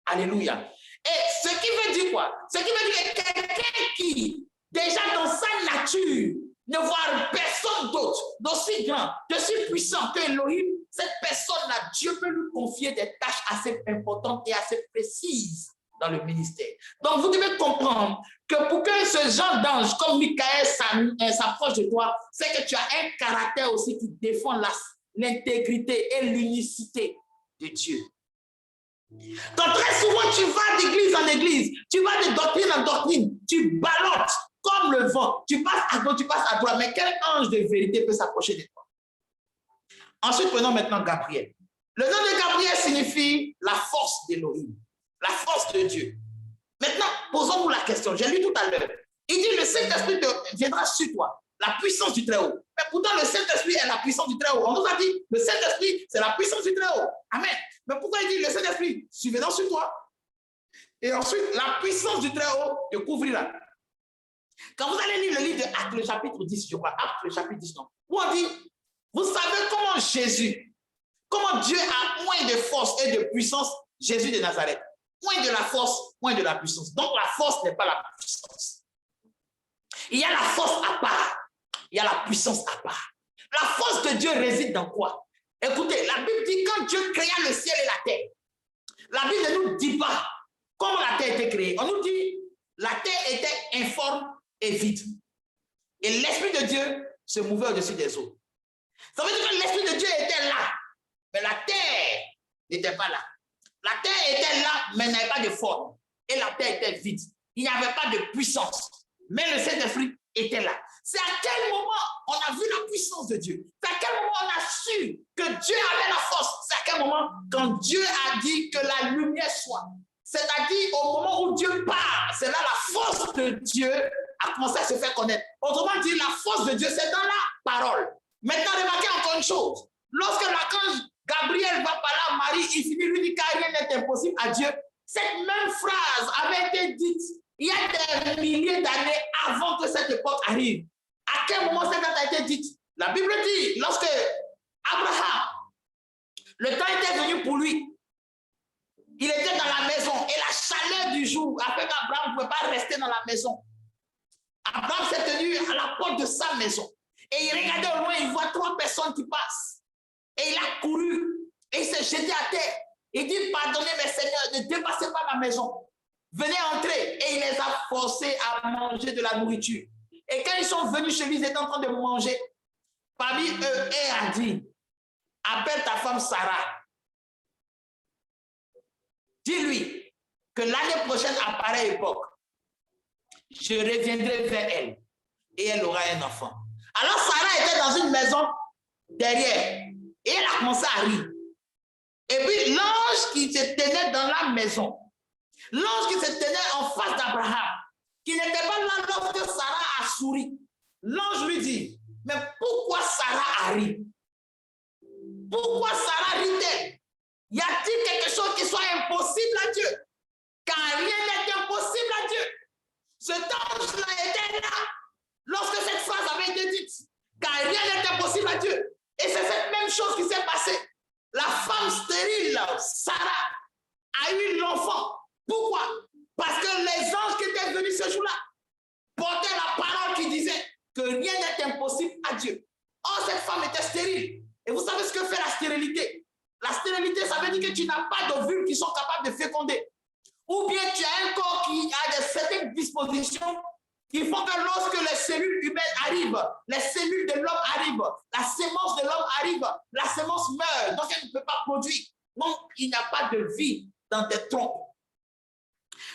Speaker 1: Alléluia. Et ce qui veut dire quoi? Ce qui veut dire que quelqu'un qui, déjà dans sa nature, ne voit personne d'autre d'aussi grand, d'aussi puissant que Elohim, cette personne-là, Dieu peut lui confier des tâches assez importantes et assez précises dans le ministère. Donc, vous devez comprendre que pour que ce genre d'ange comme Michael s'approche de toi, c'est que tu as un caractère aussi qui défend l'intégrité et l'unicité de Dieu. Donc, très souvent, tu vas d'église en église, tu vas de doctrine en doctrine, tu ballottes comme le vent, tu passes à gauche, tu passes à droite, mais quel ange de vérité peut s'approcher de toi? Ensuite, prenons maintenant Gabriel. Le nom de Gabriel signifie la force d'Elohim, la force de Dieu. Maintenant, posons-nous la question, j'ai lu tout à l'heure. Il dit, le Saint-Esprit viendra sur toi, la puissance du Très-Haut. Mais pourtant, le Saint-Esprit est la puissance du Très-Haut. On nous a dit, le Saint-Esprit, c'est la puissance du Très-Haut. Amen. Mais pourquoi il dit, le Saint-Esprit surviendra sur toi? Et ensuite, la puissance du Très-Haut te couvrira. Quand vous allez lire le livre de Actes, le chapitre 10, je crois, Actes, le chapitre 10, non, où on dit, vous savez comment Jésus, comment Dieu a moins de force et de puissance, Jésus de Nazareth. Moins de la force, moins de la puissance. Donc la force n'est pas la puissance. Il y a la force à part, il y a la puissance à part. La force de Dieu réside dans quoi? Écoutez, la Bible dit quand Dieu créa le ciel et la terre, la Bible ne nous dit pas comment la terre était créée. On nous dit la terre était informe et vide. Et l'Esprit de Dieu se mouvait au-dessus des eaux. Ça veut dire que l'Esprit de Dieu était là, mais la terre n'était pas là. La terre était là, mais n'avait pas de forme. Et la terre était vide. Il n'y avait pas de puissance. Mais le Saint-Esprit était là. C'est à quel moment on a vu la puissance de Dieu? C'est à quel moment on a su que Dieu avait la force? C'est à quel moment? Quand Dieu a dit que la lumière soit. C'est-à-dire au moment où Dieu parle, c'est là la force de Dieu a commencé à se faire connaître. Autrement dit, la force de Dieu, c'est dans la parole. Maintenant, remarquez encore une chose. Lorsque l'archange Gabriel va parler à Marie, il finit lui dit que rien n'est impossible à Dieu. Cette même phrase avait été dite il y a des milliers d'années avant que cette époque arrive. À quel moment cette date a été dite? La Bible dit, lorsque Abraham, le temps était venu pour lui, il était dans la maison et la chaleur du jour a fait qu'Abraham ne pouvait pas rester dans la maison. Abraham s'est tenu à la porte de sa maison et il regardait au loin, il voit 3 personnes qui passent. Et il a couru et il s'est jeté à terre. Il dit, pardonnez mes seigneurs, ne dépassez pas ma maison. Venez entrer. Et il les a forcés à manger de la nourriture. Et quand ils sont venus chez lui, ils étaient en train de manger. Parmi eux, il a dit, appelle ta femme Sarah. Dis-lui que l'année prochaine, à pareille époque, je reviendrai vers elle et elle aura un enfant. Alors Sarah était dans une maison derrière et elle a commencé à rire. Et puis l'ange qui se tenait dans la maison, l'ange qui se tenait en face d'Abraham, qui n'était pas là lorsque Sarah a souri, l'ange lui dit, mais pourquoi Sarah a ri? Pourquoi Sarah rit-elle? Y a-t-il quelque chose qui soit impossible à Dieu? Car rien n'est impossible à Dieu. Cet ange-là était là lorsque cette phrase avait été dite. Car rien n'est impossible à Dieu. Et c'est cette même chose qui s'est passée cette femme était stérile. Et vous savez ce que fait la stérilité? La stérilité, ça veut dire que tu n'as pas d'ovules qui sont capables de féconder. Ou bien tu as un corps qui a certaines dispositions qui font que lorsque les cellules humaines arrivent, les cellules de l'homme arrivent, la sémence de l'homme arrive, la sémence meurt, donc elle ne peut pas produire. Donc, il n'y a pas de vie dans tes trompes.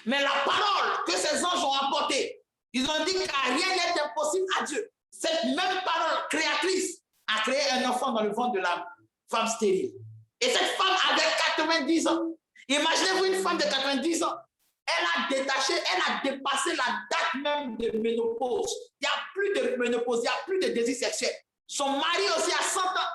Speaker 1: Mais la parole que ces anges ont apportée, ils ont dit que rien n'est impossible à Dieu. Cette même parole créatrice a créé un enfant dans le ventre de la femme stérile. Et cette femme avait 90 ans. Imaginez-vous une femme de 90 ans. Elle a détaché, elle a dépassé la date même de ménopause. Il n'y a plus de ménopause, il n'y a plus de désir sexuel. Son mari aussi a 100 ans.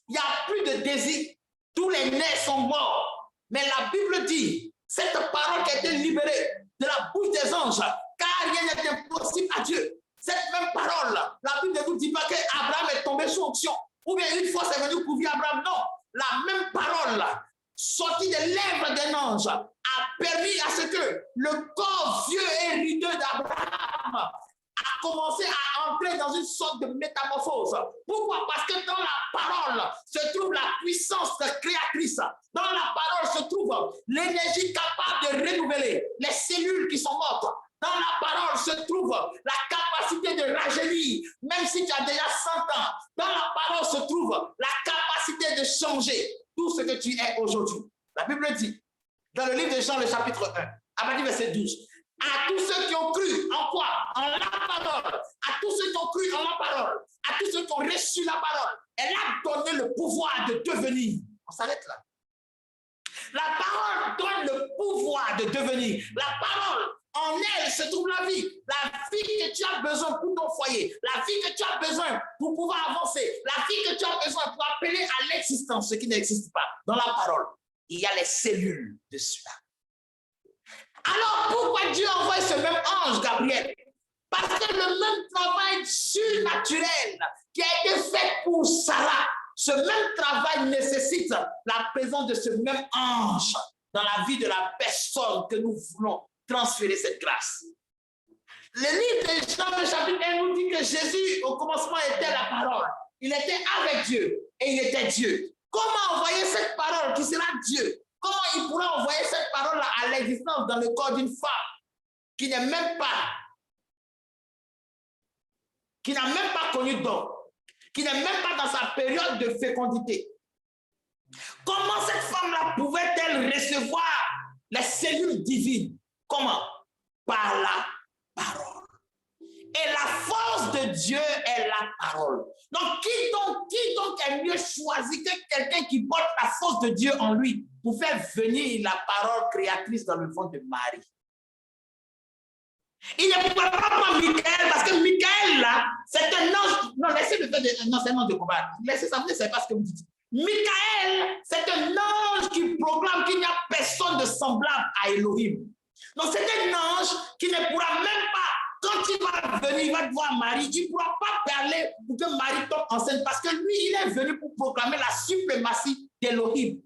Speaker 1: Il n'y a plus de désir. Tous les nerfs sont morts. Mais la Bible dit, cette parole qui a été libérée de la bouche des anges, car rien n'est impossible à Dieu. Cette même parole, la Bible ne vous dit pas qu'Abraham est tombé sous onction. Ou bien une fois c'est venu couvrir Abraham. Non, la même parole sortie des lèvres d'un ange a permis à ce que le corps vieux et rideux d'Abraham a commencé à entrer dans une sorte de métamorphose. Pourquoi? Parce que dans la parole se trouve la puissance créatrice. Dans la parole se trouve l'énergie capable de renouveler les cellules qui sont mortes. Dans la parole se trouve la capacité de rajeunir, même si tu as déjà 100 ans. Dans la parole se trouve la capacité de changer tout ce que tu es aujourd'hui. La Bible dit, dans le livre de Jean, le chapitre 1, à partir du verset 12, à tous ceux qui ont cru en quoi? En la parole. À tous ceux qui ont cru en la parole. À tous ceux qui ont reçu la parole. Elle a donné le pouvoir de devenir. On s'arrête là. La parole donne le pouvoir de devenir. La parole, en elle se trouve la vie. La vie que tu as besoin pour ton foyer. La vie que tu as besoin pour pouvoir avancer. La vie que tu as besoin pour appeler à l'existence ce qui n'existe pas. Dans la parole, il y a les cellules de cela. Alors, pourquoi Dieu envoie ce même ange, Gabriel? Parce que le même travail surnaturel qui a été fait pour Sarah, ce même travail nécessite la présence de ce même ange dans la vie de la personne que nous voulons transférer cette grâce. Le livre de Jean, le chapitre 1, nous dit que Jésus, au commencement, était la parole. Il était avec Dieu et il était Dieu. Comment envoyer cette parole qui sera Dieu? Comment il pourra envoyer cette parole-là à l'existence dans le corps d'une femme qui n'est même pas, qui n'a même pas connu d'homme, qui n'est même pas dans sa période de fécondité? Comment cette femme-là pouvait-elle recevoir les cellules divines? Comment? Par la parole. Et la force de Dieu est la parole. Donc, qui donc est mieux choisi que quelqu'un qui porte la force de Dieu en lui pour faire venir la parole créatrice dans le ventre de Marie? Il ne pouvait pas prendre Michael parce que Michael, là, c'est un ange. Non, laissez le faire de... Non, c'est un ange de combat. Laissez ça, vous ne savez pas ce que vous dites. Michael, c'est un ange qui proclame qu'il n'y a personne de semblable à Elohim. Donc, c'est un ange qui ne pourra même pas, quand il va venir, il va voir Marie, il ne pourra pas parler pour que Marie tombe enceinte parce que lui, il est venu pour proclamer la suprématie d'Elohim.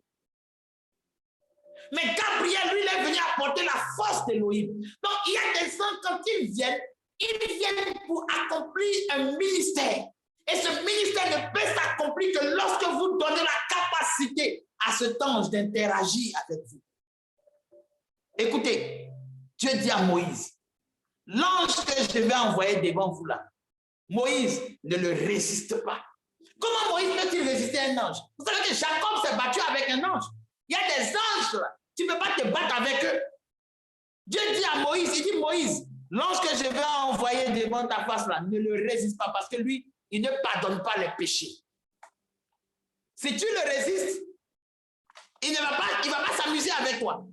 Speaker 1: Mais Gabriel, lui, il est venu apporter la force d'Elohim. Donc, il y a des gens, quand ils viennent pour accomplir un ministère. Et ce ministère ne peut s'accomplir que lorsque vous donnez la capacité à cet ange d'interagir avec vous. Écoutez, Dieu dit à Moïse, l'ange que je vais envoyer devant vous là, Moïse ne le résiste pas. Comment Moïse peut-il résister à un ange? Vous savez que Jacob s'est battu avec un ange. Il y a des anges là, tu ne peux pas te battre avec eux. Dieu dit à Moïse, il dit Moïse, l'ange que je vais envoyer devant ta face là, ne le résiste pas parce que lui, il ne pardonne pas les péchés. Si tu le résistes, il ne va pas s'amuser avec toi.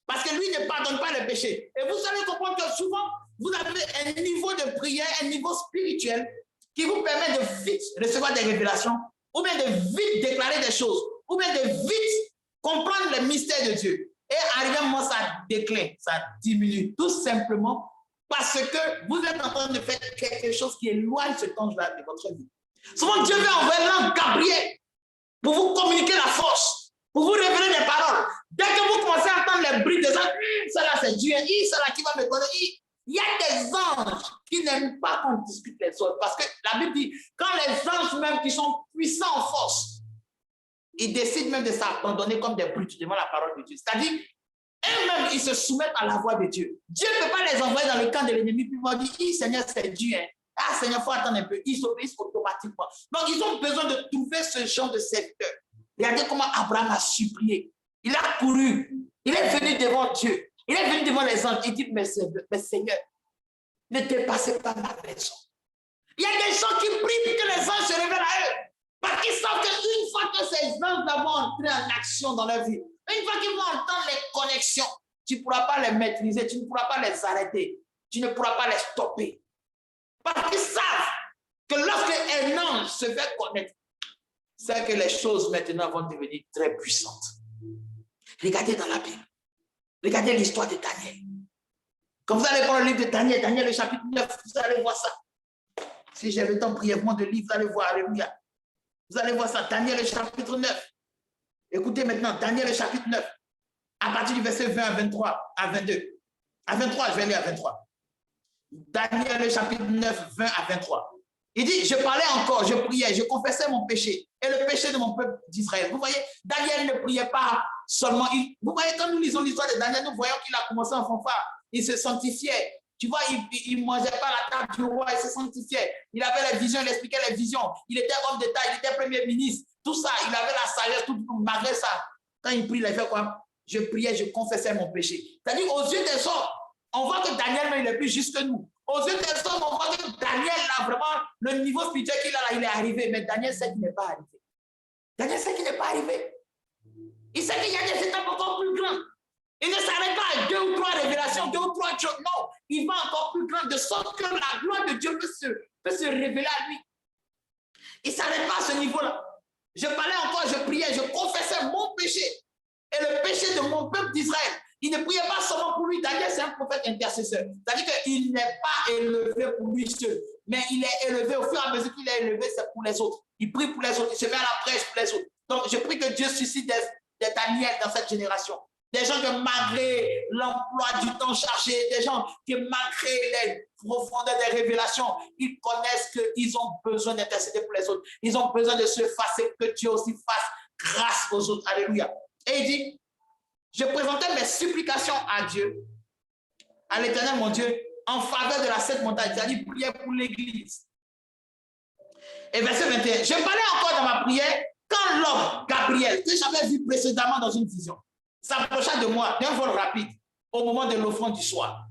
Speaker 1: Parce que lui ne pardonne pas les péchés. Et vous savez comprendre que souvent, vous avez un niveau de prière, un niveau spirituel qui vous permet de vite recevoir des révélations, ou bien de vite déclarer des choses, ou bien de vite comprendre les mystères de Dieu. Et arrivé à un moment, ça décline, ça diminue, tout simplement parce que vous êtes en train de faire quelque chose qui éloigne cet ange-là de votre vie. Souvent, Dieu veut envoyer l'ange Gabriel pour vous communiquer la force, pour vous révéler des paroles. Dès que vous commencez à entendre les bruits des gens, ça là c'est Dieu, ça là qui va me connaître, Il y a des anges qui n'aiment pas qu'on discute les autres. Parce que la Bible dit, quand les anges même qui sont puissants en force, ils décident même de s'abandonner comme des brutes devant la parole de Dieu. C'est-à-dire, eux-mêmes, ils se soumettent à la voix de Dieu. Dieu ne peut pas les envoyer dans le camp de l'ennemi, puis ils vont dire, Seigneur, c'est Dieu. Hein. Ah, Seigneur, il faut attendre un peu. Ils s'obéissent automatiquement. Donc, ils ont besoin de trouver ce genre de secteur. Regardez comment Abraham a supplié. Il a couru. Il est venu devant Dieu. Il est venu devant les anges. Il dit, mais Seigneur, ne dépassez pas ma maison. Il y a des gens qui prient pour que les anges se révèlent à eux. Parce qu'ils savent qu'une fois que ces anges vont entrer en action dans leur vie, une fois qu'ils vont entendre les connexions, tu ne pourras pas les maîtriser, tu ne pourras pas les arrêter, tu ne pourras pas les stopper. Parce qu'ils savent que lorsque un ange se fait connaître, c'est que les choses maintenant vont devenir très puissantes. Regardez dans la Bible. Regardez l'histoire de Daniel. Quand vous allez voir le livre de Daniel, Daniel le chapitre 9, vous allez voir ça. Si j'ai le temps brièvement de lire, vous allez voir, alléluia. Vous allez voir ça, Daniel le chapitre 9. Écoutez maintenant, Daniel le chapitre 9, à partir du verset 20 à 23, à 22. À 23, je vais lire à 23. Daniel le chapitre 9, 20 à 23. Il dit, je parlais encore, je priais, je confessais mon péché et le péché de mon peuple d'Israël. Vous voyez, Daniel ne priait pas seulement. Vous voyez, quand nous lisons l'histoire de Daniel, nous voyons qu'il a commencé en fanfare. Il se sanctifiait. Tu vois, il ne mangeait pas la table du roi, il se sanctifiait. Il avait les visions, il expliquait les visions. Il était homme d'État, il était premier ministre. Tout ça, il avait la sagesse, tout malgré ça. Quand il prie, il a fait quoi? Je priais, je confessais mon péché. C'est-à-dire, aux yeux des hommes, on voit que Daniel, il est plus juste que nous. Aux yeux des hommes, on voit que Daniel, là, vraiment, le niveau spirituel qu'il a là, il est arrivé. Mais Daniel sait qu'il n'est pas arrivé. Daniel sait qu'il n'est pas arrivé. Il sait qu'il y a des étapes encore plus grandes. Il ne s'arrête pas à 2 ou 3 révélations, 2 ou 3 choses. Non, il va encore plus grand, de sorte que la gloire de Dieu peut se révéler à lui. Il ne s'arrête pas à ce niveau-là. Je parlais encore, je priais, je confessais mon péché et le péché de mon peuple d'Israël. Il ne priait pas seulement pour lui. Daniel, c'est un prophète intercesseur. C'est-à-dire qu'il n'est pas élevé pour lui seul, mais il est élevé au fur et à mesure qu'il est élevé, c'est pour les autres. Il prie pour les autres, il se met à la prêche pour les autres. Donc, je prie que Dieu suscite des Daniel dans cette génération. Des gens que malgré l'emploi du temps chargé, des gens qui malgré les profondeurs des révélations, ils connaissent qu'ils ont besoin d'intercéder pour les autres. Ils ont besoin de se effacer, que Dieu aussi fasse grâce aux autres. Alléluia. Et il dit, je présentais mes supplications à Dieu, à l'Éternel mon Dieu, en faveur de la Sainte Montagne, c'est-à-dire prière pour l'Église. Et verset 21, je parlais encore dans ma prière quand l'homme, Gabriel, que j'avais vu précédemment dans une vision, s'approcha de moi d'un vol rapide au moment de l'offrande du soir.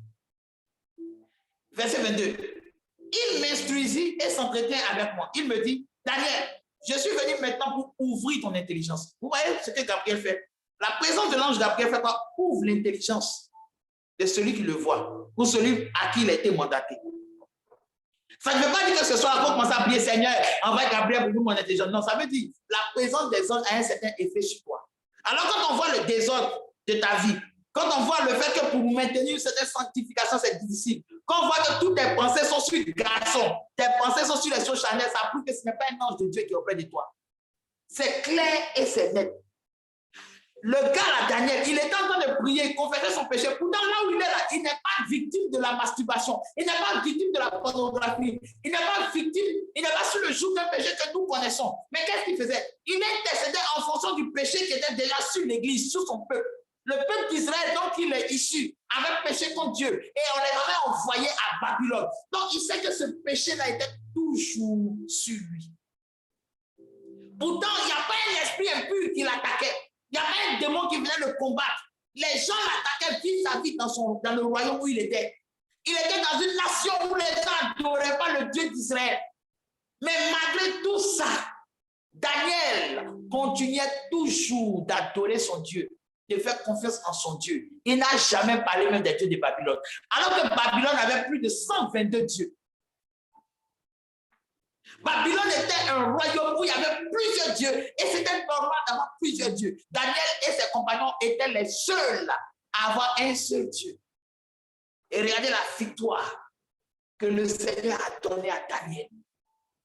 Speaker 1: Verset 22. Il m'instruisit et s'entretient avec moi. Il me dit, Daniel, je suis venu maintenant pour ouvrir ton intelligence. Vous voyez ce que Gabriel fait? La présence de l'ange Gabriel fait quoi? Ouvre l'intelligence de celui qui le voit ou celui à qui il a été mandaté. Ça ne veut pas dire que ce soir, on commence à prier, Seigneur, envoie Gabriel pour ouvrir mon intelligence. Non, ça veut dire la présence des anges a un certain effet sur toi. Alors, quand on voit le désordre de ta vie, quand on voit le fait que pour maintenir une certaine sanctification, c'est difficile, quand on voit que toutes tes pensées sont sur le garçon, tes pensées sont sur les choses charnelles, ça prouve que ce n'est pas un ange de Dieu qui est auprès de toi. C'est clair et c'est net. Le gars là, Daniel, il est en train de prier, il confessait son péché. Pourtant, là où il est là, il n'est pas victime de la masturbation. Il n'est pas victime de la pornographie. Il n'est pas victime, il n'est pas sur le joug d'un péché que nous connaissons. Mais qu'est-ce qu'il faisait? Il intercédait en fonction du péché qui était déjà sur l'Église, sur son peuple. Le peuple d'Israël, donc il est issu, avait péché contre Dieu. Et on les avait envoyés à Babylone. Donc il sait que ce péché-là était toujours sur lui. Pourtant, il n'y a pas un esprit impur qui l'attaquait. Il y avait un démon qui venait le combattre. Les gens l'attaquaient, vivent sa vie dans le royaume où il était. Il était dans une nation où les gens n'adoraient pas le Dieu d'Israël. Mais malgré tout ça, Daniel continuait toujours d'adorer son Dieu, de faire confiance en son Dieu. Il n'a jamais parlé même des dieux de Babylone. Alors que Babylone avait plus de 122 dieux. Babylone était un royaume où il y avait plusieurs dieux et c'était normal d'avoir plusieurs dieux. Daniel et ses compagnons étaient les seuls à avoir un seul Dieu. Et regardez la victoire que le Seigneur a donnée à Daniel.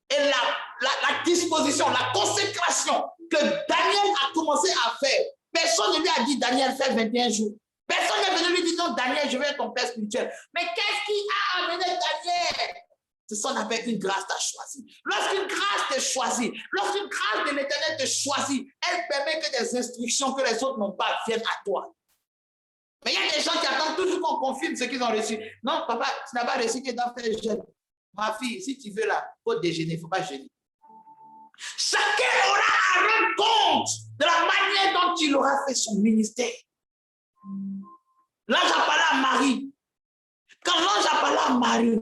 Speaker 1: Et la disposition, la consécration que Daniel a commencé à faire. Personne ne lui a dit, Daniel, fait 21 jours. Personne ne venu lui dire, non, Daniel, je vais être ton père spirituel. Mais qu'est-ce qui a amené Daniel? C'est ça qu'on appelle une grâce t'a choisi. Lorsqu'une grâce t'est choisie, lorsqu'une grâce de l'Éternel te choisit, elle permet que des instructions que les autres n'ont pas viennent à toi. Mais il y a des gens qui attendent toujours qu'on confirme ce qu'ils ont reçu. Non, papa, tu n'as pas reçu, tu dois faire jeûne. Ma fille, si tu veux là, il faut déjeuner, il ne faut pas jeûner. Chacun aura à rendre compte de la manière dont il aura fait son ministère. L'ange a parlé à Marie. Quand l'ange a parlé à Marie,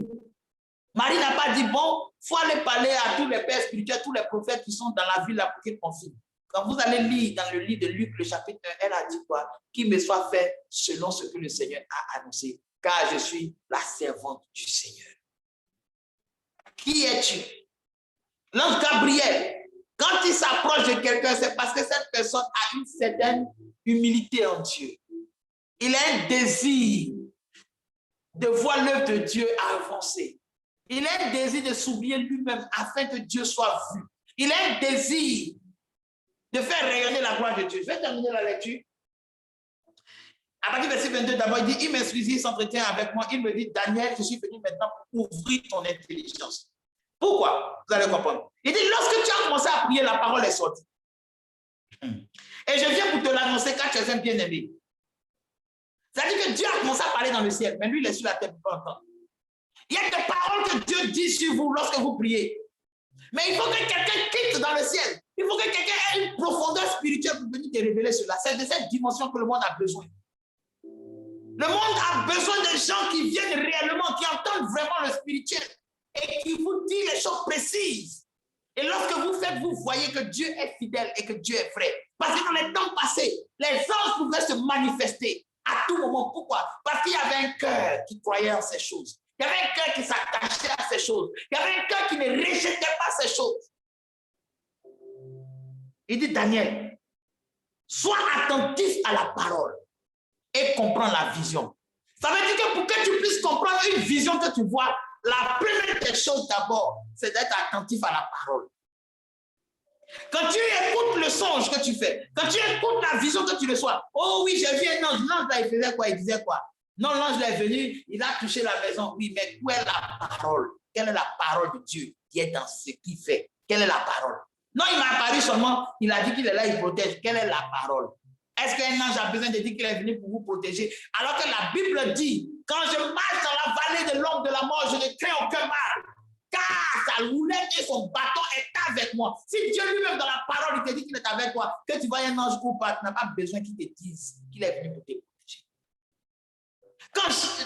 Speaker 1: Marie n'a pas dit, bon, il faut aller parler à tous les pères spirituels, tous les prophètes qui sont dans la ville là pour qu'ils confirment. Quand vous allez lire dans le livre de Luc, le chapitre 1, elle a dit quoi? Qu'il me soit fait selon ce que le Seigneur a annoncé, car je suis la servante du Seigneur. Qui es-tu? L'ange Gabriel, quand il s'approche de quelqu'un, c'est parce que cette personne a une certaine humilité en Dieu. Il a un désir de voir l'œuvre de Dieu avancer. Il a un désir de s'oublier lui-même afin que Dieu soit vu. Il a un désir de faire rayonner la gloire de Dieu. Je vais terminer la lecture. À partir du verset 22, d'abord, il dit, il m'instruisit, il s'entretient avec moi. Il me dit, Daniel, je suis venu maintenant pour ouvrir ton intelligence. Pourquoi? Vous allez comprendre. Il dit, lorsque tu as commencé à prier, la parole est sortie. Et je viens pour te l'annoncer car tu es un bien-aimé. C'est-à-dire que Dieu a commencé à parler dans le ciel, mais lui, il est sur la terre pour pas entendre. Il y a des paroles que Dieu dit sur vous lorsque vous priez. Mais il faut que quelqu'un quitte dans le ciel. Il faut que quelqu'un ait une profondeur spirituelle pour venir te révéler cela. C'est de cette dimension que le monde a besoin. Le monde a besoin de gens qui viennent réellement, qui entendent vraiment le spirituel et qui vous disent les choses précises. Et lorsque vous faites, vous voyez que Dieu est fidèle et que Dieu est vrai. Parce que dans les temps passés, les anges pouvaient se manifester à tout moment. Pourquoi? Parce qu'il y avait un cœur qui croyait en ces choses. Il y avait un cœur qui s'attachait à ces choses. Il y avait un cœur qui ne rejetait pas ces choses. Il dit, Daniel, sois attentif à la parole et comprends la vision. Ça veut dire que pour que tu puisses comprendre une vision que tu vois, la première des choses d'abord, c'est d'être attentif à la parole. Quand tu écoutes le songe que tu fais, quand tu écoutes la vision que tu reçois, oh oui, j'ai vu un ange, l'ange là, il faisait quoi? Il disait quoi? Non, l'ange est venu, il a touché la maison. Oui, mais où est la parole? Quelle est la parole de Dieu qui est dans ce qu'il fait? Quelle est la parole? Non, il m'a apparu seulement, il a dit qu'il est là, il protège. Quelle est la parole? Est-ce qu'un ange a besoin de dire qu'il est venu pour vous protéger? Alors que la Bible dit, quand je marche dans la vallée de l'ombre de la mort, je ne crains aucun mal. Car sa roulette et son bâton est avec moi. Si Dieu lui-même dans la parole, il te dit qu'il est avec toi, que tu vois un ange ou pas, tu n'as pas besoin qu'il te dise qu'il est venu pour te protéger.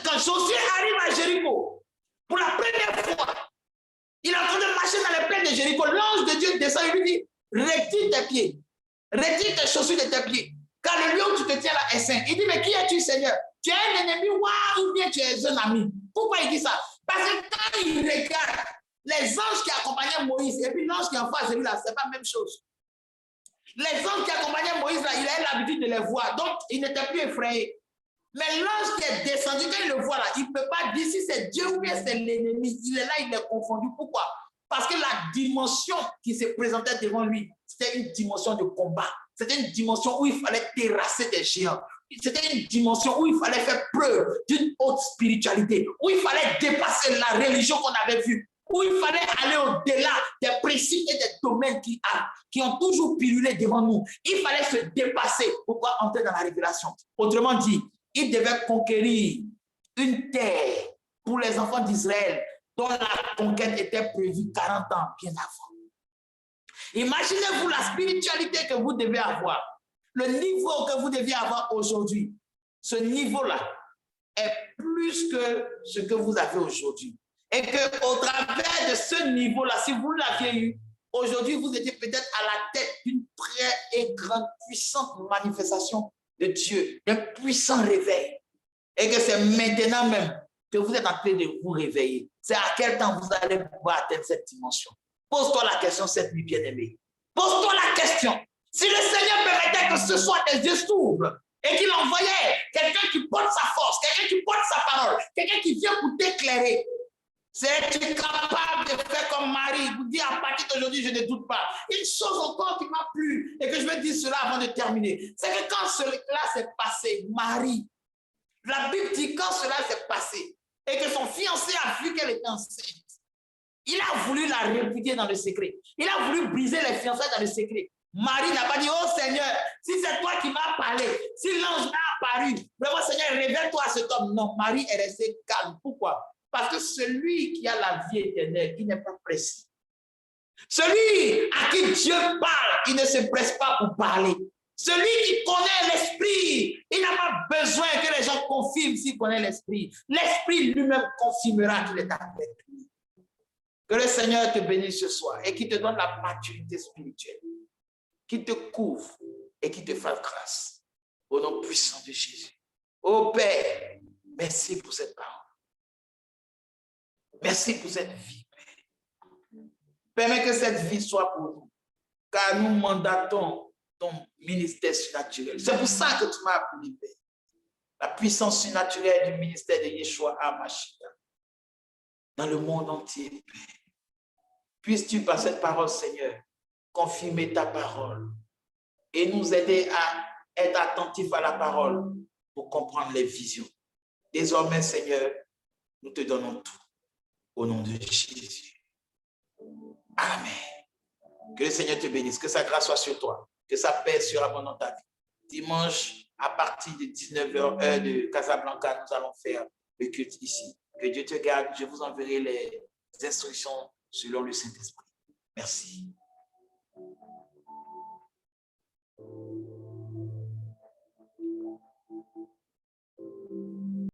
Speaker 1: Quand Josué arrive à Jéricho, pour la première fois, il est en train de marcher dans les plaines de Jéricho. L'ange de Dieu descend et lui dit, retire tes pieds, retire tes chaussures de tes pieds, car le lieu où tu te tiens là est saint. Il dit, mais qui es-tu, Seigneur? Tu es un ennemi, ou bien tu es un ami? Pourquoi il dit ça? Parce que quand il regarde les anges qui accompagnaient Moïse, et puis l'ange qui est en face de lui là, c'est pas la même chose. Les anges qui accompagnaient Moïse là, il a l'habitude de les voir, donc il n'était plus effrayé. Mais l'ange qui est descendu, quand il le voit là, il ne peut pas dire si c'est Dieu ou bien c'est l'ennemi. Il est là, il est confondu. Pourquoi? Parce que la dimension qui se présentait devant lui, c'était une dimension de combat. C'était une dimension où il fallait terrasser des géants. C'était une dimension où il fallait faire preuve d'une haute spiritualité, où il fallait dépasser la religion qu'on avait vue, où il fallait aller au-delà des principes et des domaines qui ont toujours pilulé devant nous. Il fallait se dépasser pour pouvoir entrer dans la révélation. Autrement dit, il devait conquérir une terre pour les enfants d'Israël dont la conquête était prévue 40 ans bien avant. Imaginez-vous la spiritualité que vous devez avoir, le niveau que vous deviez avoir aujourd'hui. Ce niveau-là est plus que ce que vous avez aujourd'hui. Et qu'au travers de ce niveau-là, si vous l'aviez eu, aujourd'hui, vous étiez peut-être à la tête d'une très et grande, puissante manifestation de Dieu, d'un puissant réveil. Et que c'est maintenant même que vous êtes en train de vous réveiller. C'est à quel temps vous allez pouvoir atteindre cette dimension. Pose-toi la question cette nuit, bien-aimé. Pose-toi la question. Si le Seigneur permettait que ce soit tes yeux s'ouvrent et qu'il envoyait quelqu'un qui porte sa force, quelqu'un qui porte sa parole, quelqu'un qui vient pour t'éclairer, c'est-tu capable de faire comme Marie, vous dire à partir d'aujourd'hui, je ne doute pas. Une chose encore qui m'a plu et que je vais dire cela avant de terminer, c'est que quand cela s'est passé, Marie, La Bible dit quand cela s'est passé et que son fiancé a vu qu'elle était enceinte, il a voulu la répudier dans le secret. Il a voulu briser les fiançailles dans le secret. Marie n'a pas dit, oh Seigneur, si c'est toi qui m'as parlé, si l'ange m'a apparu, vraiment Seigneur, révèle-toi à cet homme. Non, Marie est restée calme. Pourquoi? Parce que celui qui a la vie éternelle, il n'est pas pressé. Celui à qui Dieu parle, il ne se presse pas pour parler. Celui qui connaît l'esprit, il n'a pas besoin que les gens confirment s'il connaît l'esprit. L'esprit lui-même confirmera qu'il est avec lui. Que le Seigneur te bénisse ce soir et qu'il te donne la maturité spirituelle, qu'il te couvre et qu'il te fasse grâce. Au nom puissant de Jésus. Ô Père, merci pour cette parole. Merci pour cette vie, Père. Permets que cette vie soit pour nous, car nous mandatons ton ministère surnaturel. C'est pour ça que tu m'as appelé, Père. La puissance surnaturelle du ministère de Yeshua HaMashiach dans le monde entier, Père. Puisses-tu, par cette parole, Seigneur, confirmer ta parole et nous aider à être attentifs à la parole pour comprendre les visions. Désormais, Seigneur, nous te donnons tout au nom de Jésus. Amen. Que le Seigneur te bénisse, que sa grâce soit sur toi, que sa paix soit abondante dans ta vie. Dimanche, à partir de 19h, heure de Casablanca, nous allons faire le culte ici. Que Dieu te garde. Je vous enverrai les instructions selon le Saint-Esprit. Merci.